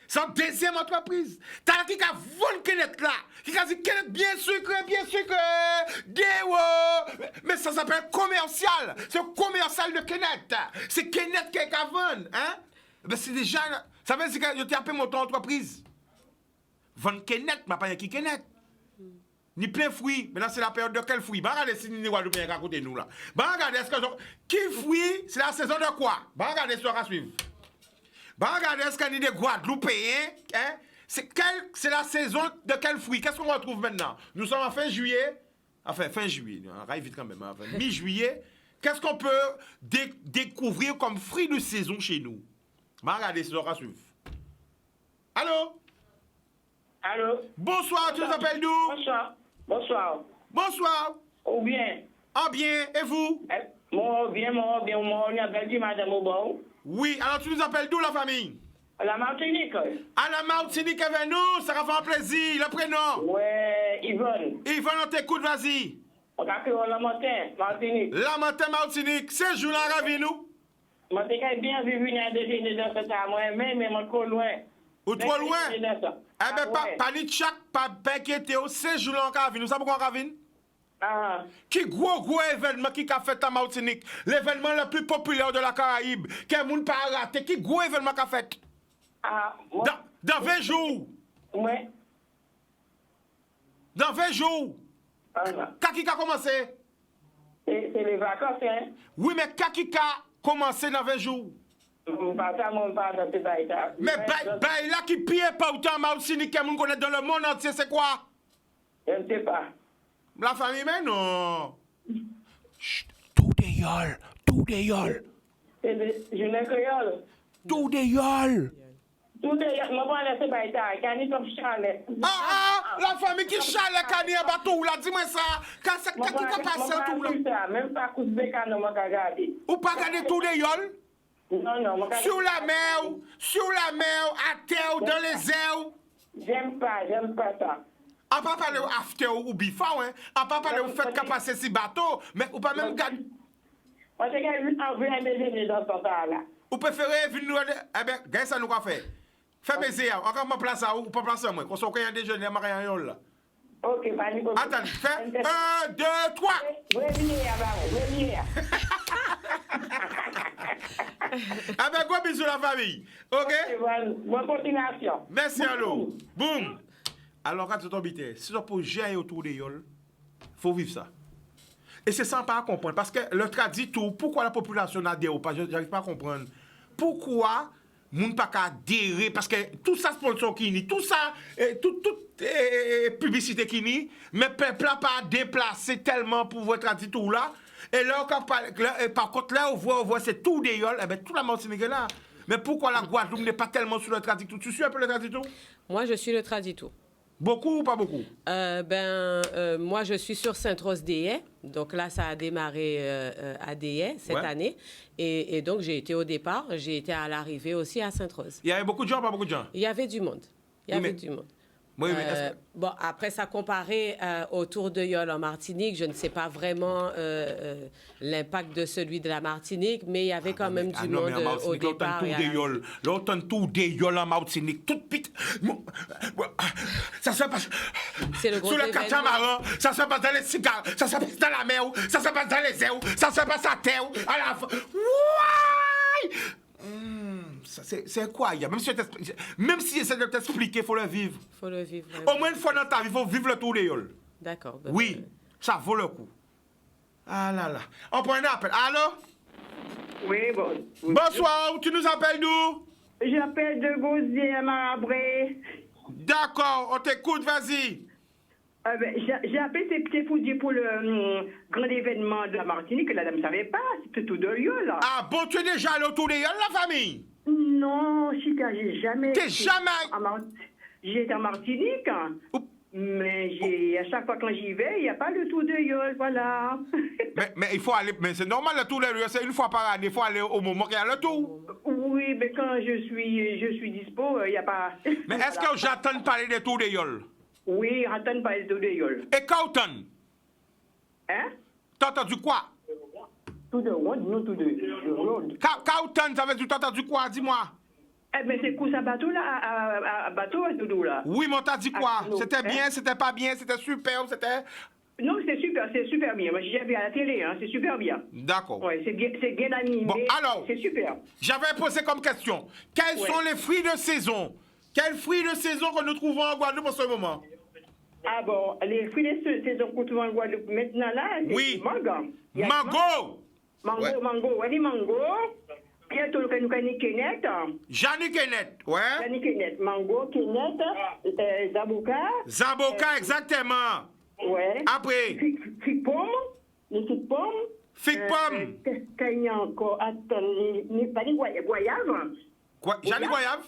C'est une deuxième entreprise. T'as qui a vendu Kenneth là. Qui a dit Kenneth bien sucré, mais ça s'appelle commercial. C'est le commercial de Kenneth. C'est Kenneth qui a vendu. Hein? Ben c'est déjà. Ça veut dire que je t'ai appelé mon entreprise. Vendre Kenneth, mais pas qui Kenneth. Ni plein fruits. Maintenant, c'est la période de quel fruit? Bah, regardez si ni Guadeloupe à côté de nous là. Bah, regardez, est-ce que qui fruit? C'est la saison de quoi? Bah, regardez ce qu'on va suivre. Bah, regardez, est-ce qu'il y a des Guadeloupéens? Hein? C'est la saison de quel fruit? Qu'est-ce qu'on retrouve maintenant? Nous sommes en fin juillet. Enfin, fin juillet. On arrive vite quand même. Enfin, mi-juillet. Qu'est-ce qu'on peut découvrir comme fruit de saison chez nous? Bah, regardez, ce qu'on va suivre. Allô? Allô? Bonsoir, tu nous appelles d'où? Bonsoir. Bonsoir. Bonsoir. Ou bien? Ah bien, et vous? Moi, bien, on appelle dit Madame Aubon. Oui, alors tu nous appelles d'où la famille? La Martinique. À la Martinique avec nous, ça va faire plaisir, le prénom. Ouais, Yvonne. Yvonne, on t'écoute, vas-y. On a fait la montagne, Martinique. La montagne Martinique, c'est jour là, ravi nous. Martinique est bien vu venir à déjeuner dans ce temps, moi-même, mais moi trop loin. Ou trop loin? Eh ben, pas ni de chaque, pas inquiété, c'est jour là, ravi nous. Ça pourquoi ravi? Ah. Qui gros événement qui a fait à Martinique, l'événement le plus populaire de la Caraïbe, qui a moun pas raté, qui gros événement qu'a fait? Ah, moi. Dans 20 jours. Ouais. Dans 20 jours. Ah. Quand qui a commencé? C'est les vacances, hein? Oui, mais quand qui a commencé dans 20 jours? Pas ça, mon pas dans ces bails-là. Mais bail là qui pille pas autant Martinique que moun connaît dans le monde entier, c'est quoi? Je ne sais pas. La famille, mais non. Chut, tout des yoles, tout des yoles. Je n'ai créole. Tout des yoles. Tout des yoles. Moi, je ne sais pas, il y a un chalet. La famille qui chalet, Kani, en bateau, là, dis-moi ça. Quand c'est qui a passé tout là? Même pas coup de bécane, je ne regarder. Ou pas regarder tout des yoles? Non. Sur la mer, à terre, dans les airs. J'aime pas ça. On pas parler after ou before, hein. On pas parler au fait qu'à passer si bateau, mais ou pas même garder. Moi, j'ai envie de déjeuner dans ce temps-là. Ou préférez venir nous. Eh bien, gagne ça nous quoi faire. Fais baiser, encore ma place à ou pas place à moi. Qu'on soit qu'il y a déjeuner à Marianne là. Ok, pas Nico. Attends, fais 1, 2, 3. Ah ben, gros bisous la famille. Ok? Bonne continuation. Merci à nous. Boum. Alors, quand tu tombes, si tu peux gérer autour des yoles, il faut vivre ça. Et c'est ça, pas à comprendre. Parce que le tradit tout, pourquoi la population n'adhère pas, je n'arrive pas à comprendre. Pourquoi moun pas qu'à adhérer? Parce que tout ça, sponsor qui ni, tout ça, toute publicité qui ni, mais le peuple n'a pas déplacé tellement pour votre tradit tout là. Et là, par contre, là, on voit c'est tout des yoles, et bien, toute la Martinique est là. Mais pourquoi la Guadeloupe n'est pas tellement sur le tradit tout? Tu suis un peu le tradit tout? Moi, je suis le tradit tout. Beaucoup ou pas beaucoup? Moi, je suis sur Sainte-Rose-des-Haies. Donc là, ça a démarré à Des-Haies cette année. Et donc, j'ai été au départ. J'ai été à l'arrivée aussi à Sainte-Rose. Il y avait beaucoup de gens ou pas beaucoup de gens? Il y avait du monde. Oui, mais bon, après, ça comparé autour de Yole en Martinique, je ne sais pas vraiment l'impact de celui de la Martinique, mais il y avait quand même du monde au départ. Là, on tout des Yole en Martinique, tout pite. Ça se passe sur le catamaran, ça se passe dans les cigares, ça se passe dans la mer, ça se passe dans les airs, ça se passe à terre, à la fin. C'est quoi? Même si j'essaie de t'expliquer, il faut le vivre. Faut le vivre. Au moins une fois dans ta vie, il faut vivre le tour des yoles. D'accord. Oui, ça vaut le coup. Ah là là. On prend un appel. Allô? Oui, bon. Bonsoir, tu nous appelles d'où? J'appelle de Gauzier à Marabré. D'accord, on t'écoute, vas-y. J'ai appelé ces petits pour dire pour le grand événement de la Martinique, que la dame ne savait pas, c'était tout de Yole, là. Ah bon, tu es déjà allé autour des Yoles, la famille? Non, Chica, j'ai jamais... T'es jamais... J'ai été en Martinique, mais à chaque fois quand j'y vais, il n'y a pas le tour de Yole, voilà. mais il faut aller, mais c'est normal, le tour de Yole, c'est une fois par année, il faut aller au moment qu'il y a le tour. Oui, mais quand je suis dispo, il n'y a pas... Mais est-ce que j'attends de parler des tours de Yole? Oui, j'attends parler de tour de Yole. Et quand t'en? Hein? T'as entendu quoi? Tout de ronde, nous tout de ronde. Kautan, ça veut dire, tu as entendu quoi? Dis-moi. Eh bien, c'est quoi ça, bateau là, à bateau, tout là? Oui, mais on t'a dit quoi? non, C'était hein? bien, c'était pas bien, c'était superbe, c'était... Non, c'est super bien. Moi, j'ai vu à la télé, hein, c'est super bien. D'accord. Ouais, c'est bien animé. Bon, alors, c'est super. j'avais posé comme question, quels sont les fruits de saison? Quels fruits de saison que nous trouvons en Guadeloupe en ce moment? Ah bon, les fruits de saison qu'on trouve en Guadeloupe maintenant là, c'est Oui. mango. Mango! Mango, ouais, les mango. Bientôt, nous avons une quenette. Jeannie Kenneth, ouais. Une quenette. Mango, quenette, zaboka. Zaboka, exactement. Ouais. Après, Figue pomme. Les figues pommes. figue pomme. Quand il y a encore, attends, pas les goyaves. Quoi? Jeannie Goyave?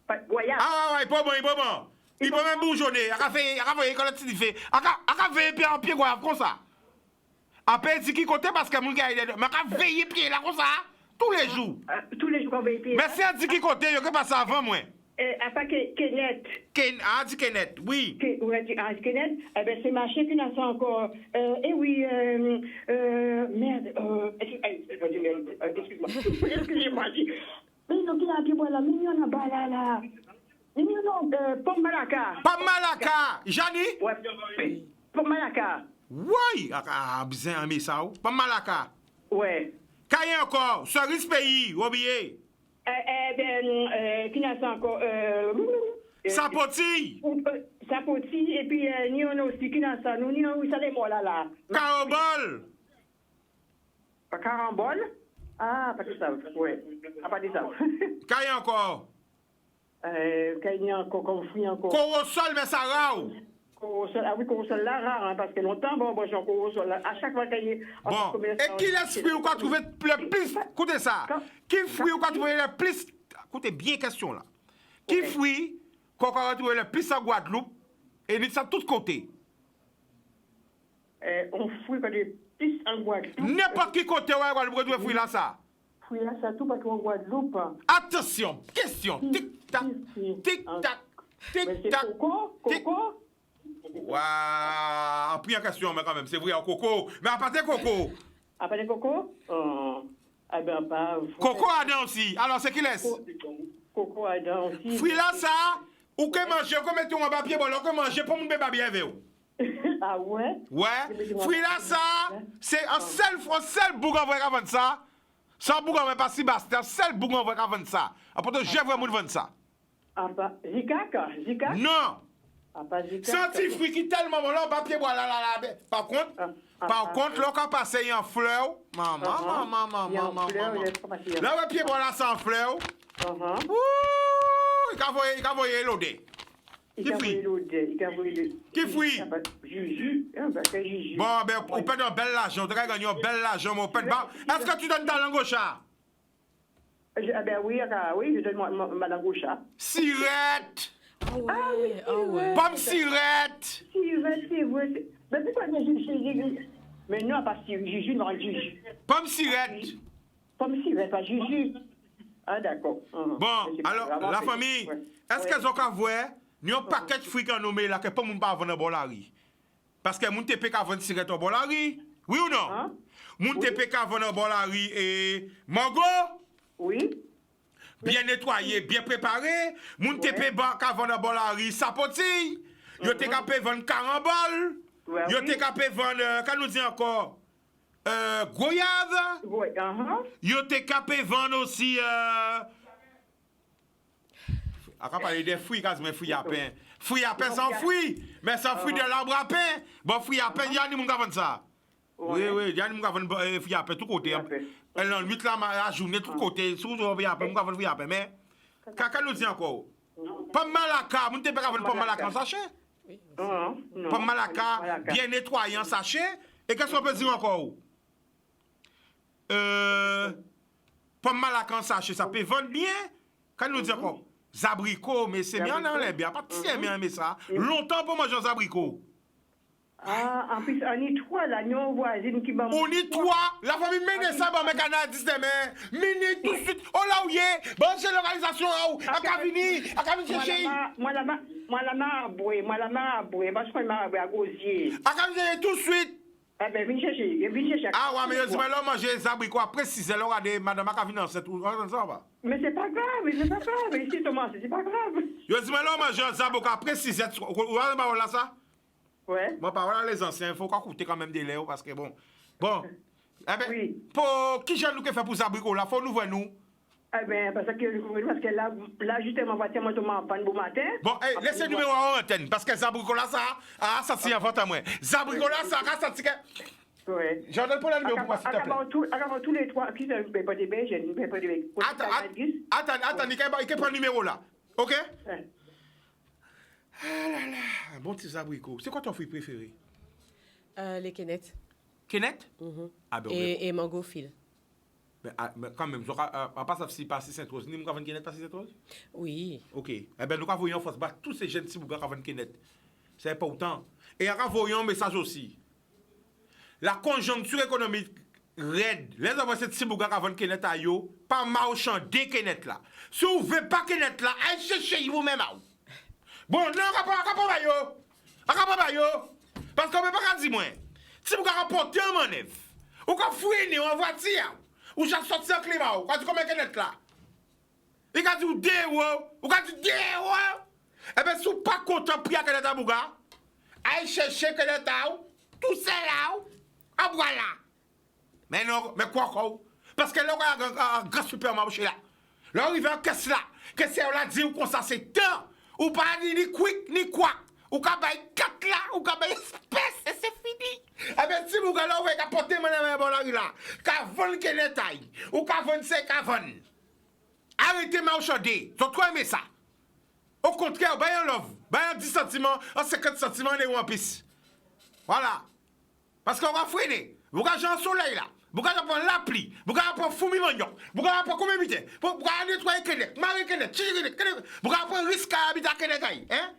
Pas goyave. Ah, ouais, pas bon, il peut bon. Il peut même bourgeonner. Il a fait, quand il fait, il a fait pied en pied Goyave comme ça. Après, c'est qui côté parce que mon gars, il est, mais il a veillé pied là comme ça, tous les jours. Tous les jours qu'on veille pied. Mais c'est un dit qui côté, il a pas ça avant moi. À part quenette. Ah, dit Kenneth, oui. Kenneth, eh ben c'est ma chef qui n'a ça encore. Oui, merde. Excuse-moi. Excusez-moi. Mais non, qui a qui boit la mignon à bas là. Mignon, pomme malaka. Pas malaka. Jani? Ouais. Pomme malaka. Oui. Ah, bien aimé ça. Pas malaka. Ouais. Caillé encore. Cerise pays, oublié. Qui n'a ça encore. Sapoti. Sapoti, et puis ni on aussi qui n'a ça. Nous, ni on ça les mots là. Carambole. Pas carambole? Ah, pas de ça. Ouais. Ah, pas de ça. Caillé encore. Qu'il y a encore comme fruit encore. Corosol, mais ça rao. Ah oui, corosol là, rare, hein, parce que longtemps, bon, j'ai un corosol là. À chaque fois qu'il y a... Bon, et qui laisse fruit ou quoi trouver le plus? Écoutez ça. Qui fruit ou quoi trouver le plus? Écoutez bien question là. Qui fruit qu'on va trouver le plus en Guadeloupe et dit ça de tous côtés? On fruit pas de plus en Guadeloupe. N'importe qui côté ouais, Guadeloupe trouver fruit là ça. Fruit là, ça tout pas en Guadeloupe. Attention, question. Tic-tac, tic-tac, tic-tac. Coco? Waouh, en première question, mais quand même, c'est vrai, en coco. Mais à part de coco. À part de coco? Ah ben, pas. Coco Adam aussi. Alors, c'est qui laisse? Coco Adam aussi. Fruit là, ça, ou que manger, ou que mettre un papier, bon, ou que manger pour mon bébé bien avec vous. Ah ouais? Ouais. Fruit là, ça, c'est un seul bougon vrai avant ça. Sans bougon, mais pas si bas, c'est un seul bougon vrai avant ça. Après, j'ai vraiment vendre ça. Ah bah, Zika? Non. Ah pas Zika. Senti fruit qui tellement bon, là, papier, voilà, là. Par contre, là, quand passe en fleur, maman. Là, papier, voilà, sans fleur. Il a envoyé l'odé. Qui fruit? Qui fruit? Juju. Bon, ben, on peut donner un bel argent, on devrait gagner un bel argent, mon père. Est-ce que tu donnes ta langue au chat? Ah ben oui, je donne ma langue au chat. Sirette! Ah ouais. Pomme sirette! Sirette, c'est vrai. Mais pourquoi Juju? Mais non, pas Juju, non, Juju. Pomme sirette! Pomme sirette, pas Juju. Ah d'accord. Bon, alors, la famille, est-ce qu'elles ont qu'à voir? Nous avons un paquet de fruits qu'on nomme là, que pas moun pas vendre en bolari. Parce que moun te pe ka vendre cigarette en bolari. Oui ou non? Moun te pe ka vendre en bolari et mango. Oui. Bien nettoyé, bien préparé. Moun te pe ka vendre en bolari sapoti. Yo te ka pe vendre carambole. Yo te ka pe vendre, qu'à nous dit encore? Goyave. Oui, Yo te ka pe vendre aussi on va parler des fruits, mais fruits à pain. Fruits à pain sans fruits, mais sans fruits de l'arbre à pain. Bon, fruits à pain, il y a des gens qui vendent ça. Oui, il y a des gens qui vendent fruits à pain tout côté. Elle en 8 la journée tout côté, sous le fruits à pain, on vend fruits à pain. Mais, qu'est-ce nous dit encore? Pas malaka, on ne peut pas vendre pas malaka en sachet. Pas malaka, bien nettoyé en sachet. Et qu'est-ce qu'on peut dire encore? Pas malaka en sachet, ça peut vendre bien. Qu'est-ce nous dit encore? Zabricot, mais c'est bien dans les biens. Pas si bien aimé ça. Longtemps pour manger zabricot. Ah, en plus, on y trois là, nous voisines qui m'ont. On y trois. La famille mène ça, bon, mais canard 10 demain. Mini tout de suite. Oh là où y est. Bon, c'est l'organisation. À Cavini. À Cavini chercher. Moi la main à bouer. Parce que moi à Gosier. À Cavini tout de suite. Eh bien, viens chercher. Ah ouais, mais je dis, mais là, manger les abricots après 6 heures, regardez, madame a vu dans cette ou ça va. Mais c'est pas grave, Ici, Thomas, c'est pas grave. Je dis, mais là, manger les abricots après 6 heures, vous avez pas là ça? Ouais. Bon, par là, les anciens, il faut qu'on coûte quand même des lèvres parce que bon. Bon. Eh bien, Oui. pour qui j'en nous fait pour les abricots là, faut nous voir nous. Eh bien, parce que là justement, voiture moi Thomas en panne bon matin. Bon, hey, laissez le numéro en antenne parce que les abricots là, ça a sorti avant à moi. Les abricots là, ça a sorti que. Ouais. J'en donne pas le numéro pour moi, s'il te plaît. Alors, tous les trois, qui ne pas des beiges, je ne pas des beiges. Attends, il peut prendre le numéro là. OK? Ouais. Ah là là, bon petit abricot. C'est quoi ton fruit préféré? Les Kenneth. Kenneth? Ah ben, Et mango fil. mais quand même, on passe à passer Saint-Rose. Nous avons Kenneth passer Saint-Rose? Oui. OK. Eh bien, nous avons en force battre tous ces jeunes qui avons Kenneth. C'est important. Et nous avons un message aussi. La conjoncture économique raide. Les hommes cette Sibouga avant Kenneth à yo, pas marchand des Kenneth là. Si vous ne voulez pas Kenneth là, allez chercher vous-même. Bon, non, rapport yo. Parce qu'on ne peut pas dire moi. Si vous rapportez un manœuvre, ou qu'on fouine en voiture, ou j'ai sorti un climat, ou qu'on dit comme Kenneth là. Il a dit ou qu'on dit eh bien, si vous pas content de Kenneth à Bouga, allez chercher Kenneth à tout ça là. Ah voilà. Mais non, mais quoi? Parce que là, on a un grand supermarché là. Là, il va en caisse là. Qu'est-ce qu'on a dit ou qu'on ça c'est temps? Ou pas ni quick, ni quoi? Ou qu'à bailler 4 là, ou qu'à bailler espèce, et c'est fini. Eh bien, si vous allez là, vous allez porter mon ami là, qu'à vendre qu'elle est taille, ou qu'à vendre c'est qu'à vendre. Arrêtez marchander. Vous trop aimé ça. Au contraire, baillez un love, baillez 10 sentiments, 50 sentiments, et en pisse. Voilà. Parce qu'on va freiner. Vous allez jouer en soleil là. Vous allez prendre l'appli. Vous allez prendre fourmi manioc. Vous allez prendre combien de temps? Vous allez nettoyer Kenneth, Marie Kenneth, Chiri Kenneth. Vous allez prendre risque à habiter à Kenneth. Hein?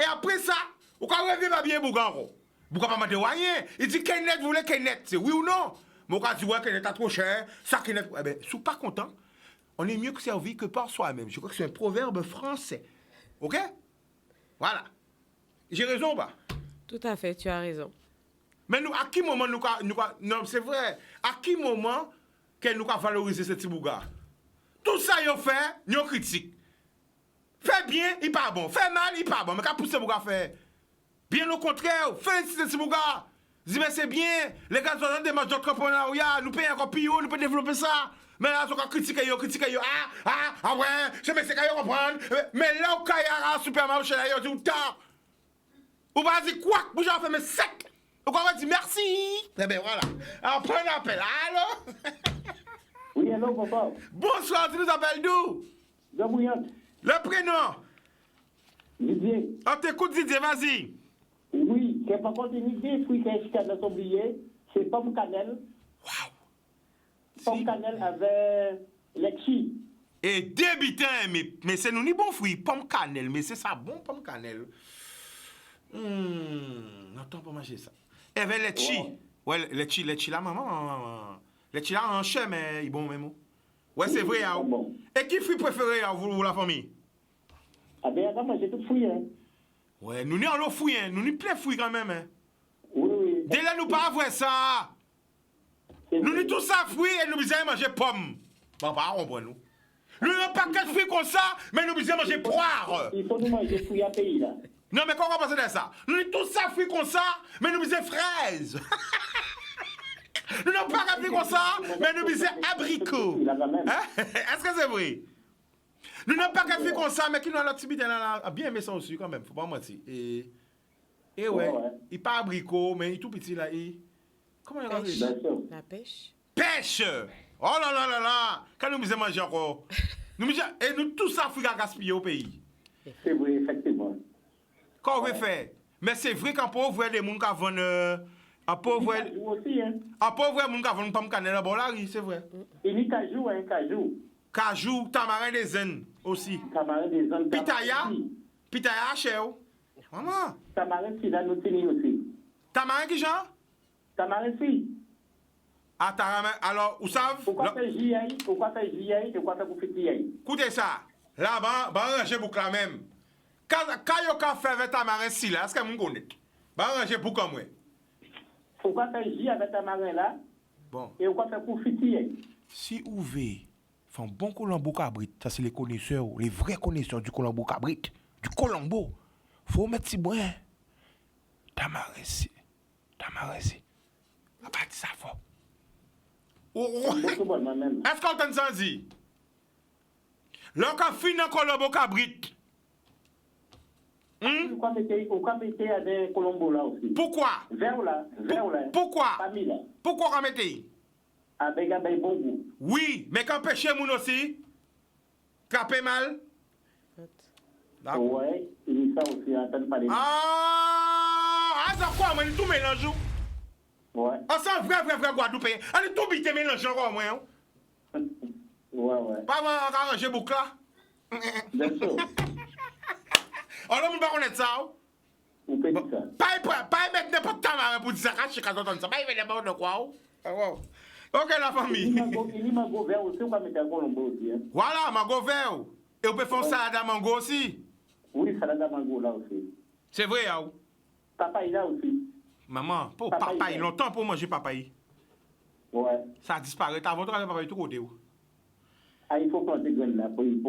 Et après ça, vous allez revenir à bien Bouganro. Vous allez pas demander rien. Il dit Kenneth, vous voulez Kenneth. C'est oui ou non? Vous allez dire Kenneth a trop cher. Ça Kenneth. Eh bien, si vous n'êtes pas content, on est mieux que servi que par soi-même. Je crois que c'est un proverbe français. OK? Voilà. J'ai raison ou pas? Tout à fait, tu as raison. Mais nous, à qui moment nous non, c'est vrai. À qui moment que nous avons valorisé ce petit bouga? Tout ça, ils ont fait, ils ont critique. Fait bien, il pas bon. Fait mal, il pas bon. Mais qu'à pousser ce bouga faire? Bien au contraire, félicitez ce petit bouga. Dis, mais c'est bien. Les gars sont dans des marges d'entrepreneuriat. Nous payons encore plus haut, nous pouvons développer ça. Mais là, ils ont critiqué. Ah ouais, je me sais qu'ils comprennent. Mais là, au cas où il y a un supermarché, là, ils ont dit, tant. Ou pas dire quoi? Vous avez fait, mais sec. Donc on va dire merci. Eh bien voilà. Alors prends un appel. Allô? Oui, allô, papa. Bonsoir, tu nous appelles d'où? De Bouillante. Le prénom? Didier. On t'écoute Didier, vas-y. Oui, c'est pas contre une idée, puis qu'est-ce qu'il y a dans son billet? C'est pomme cannelle. Waouh. Pomme cannelle avec letchi. Et débitant, mais c'est nous ni bon fruit. Pomme cannelle, mais c'est ça bon, pomme cannelle. Attends pour manger ça. Et avec les chi. Ouais, les chi là, maman. Les chi là en chien, mais ils bon même. Ouais, c'est vrai. Hein. Bon. Et qui fruit préféré, hein, vous, la famille? Ah ben, attends, j'ai tout fouillé. Hein. Ouais, nous n'y en a fouillé, hein. Nous n'y plein fouillé quand même. Hein. Oui. Dès là, nous pas avoir ça. Nous n'y tout ça fouillé et nous besoin manger pomme. Bon, pas on boit nous. Nous n'avons pas qu'un fruit comme ça, mais nous besoin manger poire. Il faut nous manger fouillé à pays là. Non, mais comment on va passer de ça? Nous n'avons tout ça fruit comme ça, mais nous besoin fraises. Nous n'avons pas qu'un fruit comme ça, mais nous besoin abricots. Hein? Est-ce que c'est vrai? Nous n'avons pas qu'un fruit comme ça, mais qui nous a l'activité bien aimé ça aussi quand même, faut pas mentir. Et ouais, il pas abricot, mais il est tout petit là. Comment il a dit? La pêche. Pêche! Oh là là là là! Quand nous besoin manger encore? Et nous tout ça fruit à gaspiller au pays. C'est vrai, effectivement. Qu'on veut faire. Mais c'est vrai qu'en pauvre, des gens qui vendent. En pauvre. aussi, hein. En pauvre, des gens qui vendent pomme cannelle. Bon, là, c'est vrai. Il y a cajou, hein, cajou. Cajou, tamarin des zen aussi. Tamarin des zen. Pitaya, cher. Maman. Tamarin, si, là, nous tenons aussi. Tamarin qui genre? Tamarin, si. Ah, tamarin. Alors, vous savez. Pourquoi faire JI? Pourquoi faire JI? Pourquoi faire pour faire JI? Écoutez ça. Là-bas, ranger boucle là même. Quand vous avez fait avec tamarin si là, est-ce que vous connaissez? Ranger boucle comme moi. faut pas faire J avec ta marin là. Bon. Et on va faire confitier. Si vous voulez faire un bon Colombo cabrit, ça c'est les connaisseurs, les vrais connaisseurs du Colombo cabrit, du Colombo. Faut mettre si bon. Tamaresi. A pas dit ça fort. Est-ce qu'on entend ça dit? Lorsqu'on finit dans Colombo cabrit. On va mettre des Colombo là aussi. Pourquoi? Vers là. Pourquoi? Famille là. Pourquoi on mettait? Avec un bon goût. Oui, mais quand pêcher moun aussi, capé mal. Ouais, il y a ça aussi, attends pas les. Ah, ça quoi, moi, tout mélange. Ouais. On sent vrai Guadeloupe. Allez, tout bite mélange encore, moi. Ouais. Pas moi, on va arranger boucle là. Bien sûr. Alors, on va connaître ça. On peut dire ça. Pas mettre n'importe quoi pour dire ça, quand je suis ça. Pas y mettre n'importe quoi. Ok, la famille. Il y a un mango vert aussi, on va mettre un Colombo aussi. Voilà, mango vert. Et on peut faire salade à mango aussi. Oui, salade à mango là aussi. C'est vrai, hein? Papaye là aussi. Maman, pour papaye, longtemps pour manger papaye. Ouais. Ça a disparu. T'as vendu papaye tout côté. Ah, il faut planter graines là pour les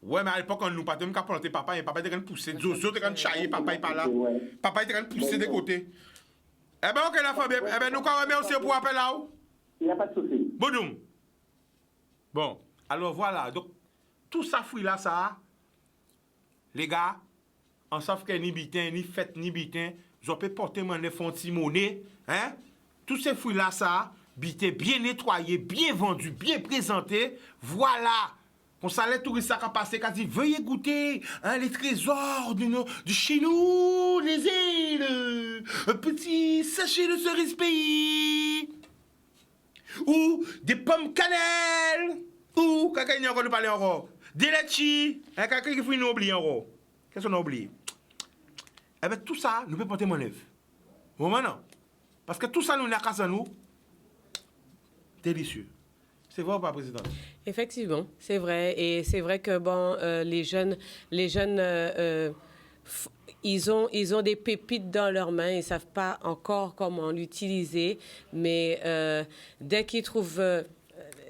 Ouais, mais à l'époque, on nous pas même qu'à planter papaye. Papaye était quand poussé. Zozo était quand chailler papaye par là. Papaye était quand poussé de côté. Eh ben, ok, la famille. Eh ben, nous, quand on aussi pour appeler là. Il n'y a pas de souci. Bon, alors voilà. Donc, tout ça fruit là, ça. Les gars, en savent qu'il n'y a ni bitin, ni fête, ni bitin. Je peux porter mon fonti monnaie. Hein? Tous ces fruits là, ça. Bitin bien nettoyé, bien vendu, bien présenté. Voilà. Pour ça, les touristes qui ont passé, qui ont dit, veuillez goûter hein, les trésors de chez nous, les îles, un petit sachet de cerise pays, ou des pommes cannelle, ou, quelqu'un n'y a encore parlé encore, des litchis, hein, quelqu'un qui faut nous oublier encore. Qu'est-ce qu'on a oublié? Eh bien, tout ça, nous pouvons porter mon œuvre. Bon, maintenant, parce que tout ça, nous, n'a qu'à nous, délicieux. C'est vrai ou pas, Président? Effectivement, c'est vrai. Et c'est vrai que bon, les jeunes, ils ont des pépites dans leurs mains. Ils ne savent pas encore comment l'utiliser. Mais dès qu'ils trouvent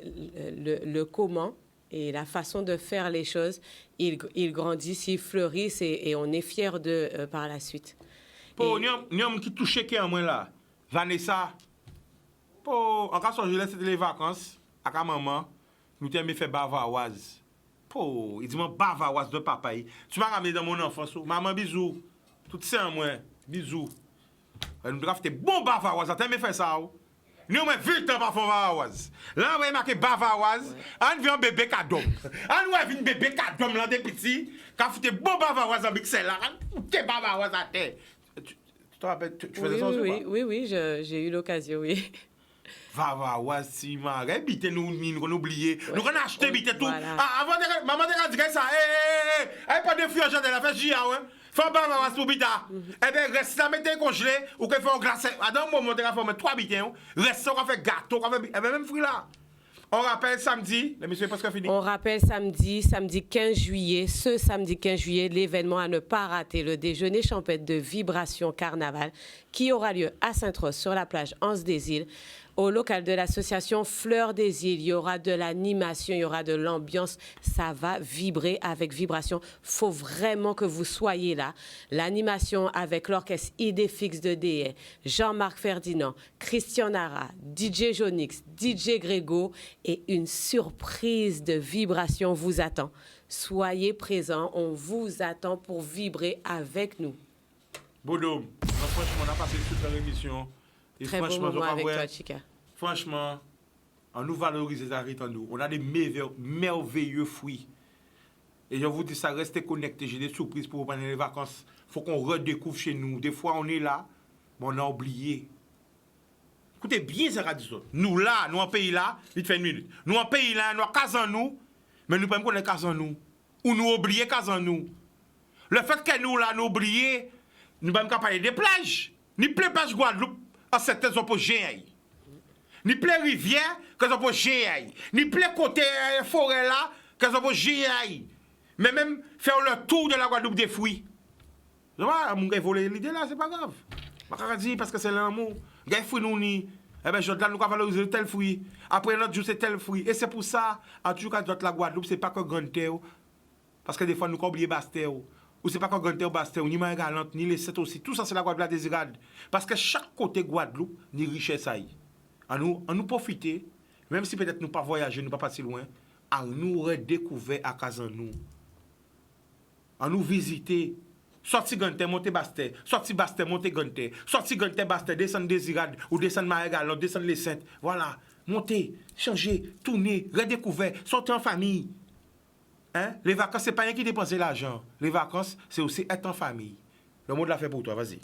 le comment et la façon de faire les choses, ils grandissent, ils fleurissent et on est fiers d'eux par la suite. Pour nous qui touche qui en moins là, Vanessa, pour en cas où c'était les vacances, à la maman, nous t'aimons faire bavaroise. Pour, il dit moi bavaroise de papa. Tu m'as ramené dans mon enfance. Maman bisous. Tout ça en moi, bisous. Nous devons faire bon bavaroise. Tu aimes faire ça? Nous avons vu le temps pour faire bavaroise. Là, on va marquer bavaroise. On vient un bébé cadeau. On va venir un bébé cadeau là des petits. Quand vous faites bon bavaroise en mixer là, on fait bavaroise à terre. Tu te rappelles, tu faisais ça aussi? Oui, j'ai eu l'occasion, oui. Bavaroise, si marre, bite nous oublié. Nous on acheté bite tout. Avant de maman de dire ça, pas de fruits de la fait jia ouais. Faut bavaroise pour bita. Eh ben reste là mettez congelé ou que faut glacer. À un moment de faire 3 bitins, reste on fait gâteau, on fait même fruit là. On rappelle samedi, le monsieur est presque fini. On rappelle samedi 15 juillet, ce samedi 15 juillet, l'événement à ne pas rater, le déjeuner champêtre de Vibration Carnaval qui aura lieu à Sainte-Rose sur la plage Anse des Îles. Au local de l'association Fleurs des Îles, il y aura de l'animation, il y aura de l'ambiance. Ça va vibrer avec Vibration. Il faut vraiment que vous soyez là. L'animation avec l'orchestre Idéfix de DE, Jean-Marc Ferdinand, Christian Nara, DJ Jonix, DJ Grégo et une surprise de Vibration vous attend. Soyez présents, on vous attend pour vibrer avec nous. Boudou, franchement, on a passé une super émission. Et très bon moment avec toi, Chika. Franchement, on nous valorise les arrêts en nous. On a des merveilleux fruits. Et je vous dis ça, restez connectés. J'ai des surprises pour vous pendant les vacances. Il faut qu'on redécouvre chez nous. Des fois, on est là, mais on a oublié. Écoutez bien ça, radio. Nous là, nous en pays là, vite fait une minute. Nous en pays là, nous en case en nous, mais nous ne pouvons pas connaître case en nous. Ou nous oublier case en nous. Le fait que nous là, nous oublier, nous ne pouvons pas parler des plages. Ni plein plage Guadeloupe. À certaines sont pour gérer. Ni plein rivière que sont pour gérer. Ni plein côté forêt là que sont pour gérer. Mais même faire le tour de la Guadeloupe des fruits. Je vois, mon gars volé l'idée là, c'est pas grave. Je ne dire parce que c'est l'amour. Gars, fruit nous ni. Eh bien, je dois nous valoriser tel fruit. Après, l'autre jour, c'est tel fruit. Et c'est pour ça, en tout cas, la Guadeloupe, c'est pas que grande terre. Parce que des fois, nous oublions Bastel. Ou c'est pas que grande terre Bastel, ni Marie Galante, ni les 7 aussi. Tout ça, c'est la Guadeloupe désirade. Parce que chaque côté Guadeloupe, ni richesse aille. En nous profiter, même si peut-être nous pas voyager, nous pas passer loin, à nous redécouvrir à casa nous. À nous visiter. Sorti Gante, monter Bastel. Sorti Bastel, monter Gante. Sorti Gante, Bastel, descendre Désirade ou descendre Marie-Galante, descendre les Saintes. Voilà. Monter, changer, tourner, redécouvrir, sortir en famille. Hein? Les vacances, c'est pas rien qui dépenser l'argent. Les vacances, c'est aussi être en famille. Le mot de la fait pour toi, vas-y.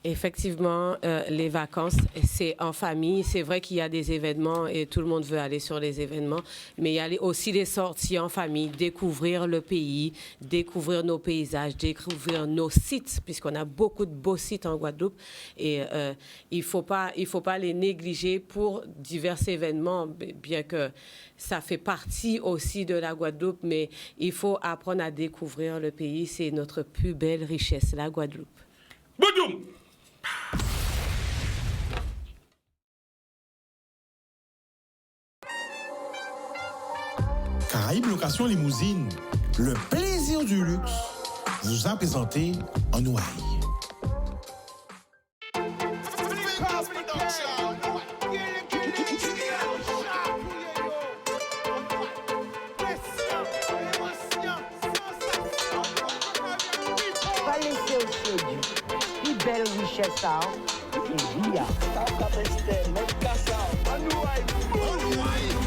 Effectivement, les vacances, c'est en famille. C'est vrai qu'il y a des événements et tout le monde veut aller sur les événements, mais il y a aussi des sorties en famille, découvrir le pays, découvrir nos paysages, découvrir nos sites, puisqu'on a beaucoup de beaux sites en Guadeloupe. Et il faut pas les négliger pour divers événements, bien que ça fait partie aussi de la Guadeloupe, mais il faut apprendre à découvrir le pays. C'est notre plus belle richesse, la Guadeloupe. Boudoum! Caraïbes Location Limousine, le plaisir du luxe, vous a présenté en Ouaille. Pas laisser au séduit. Plus belle richesse, ça. C'est bien. Ça, ça, c'est, mais ça, ça, on nous aille.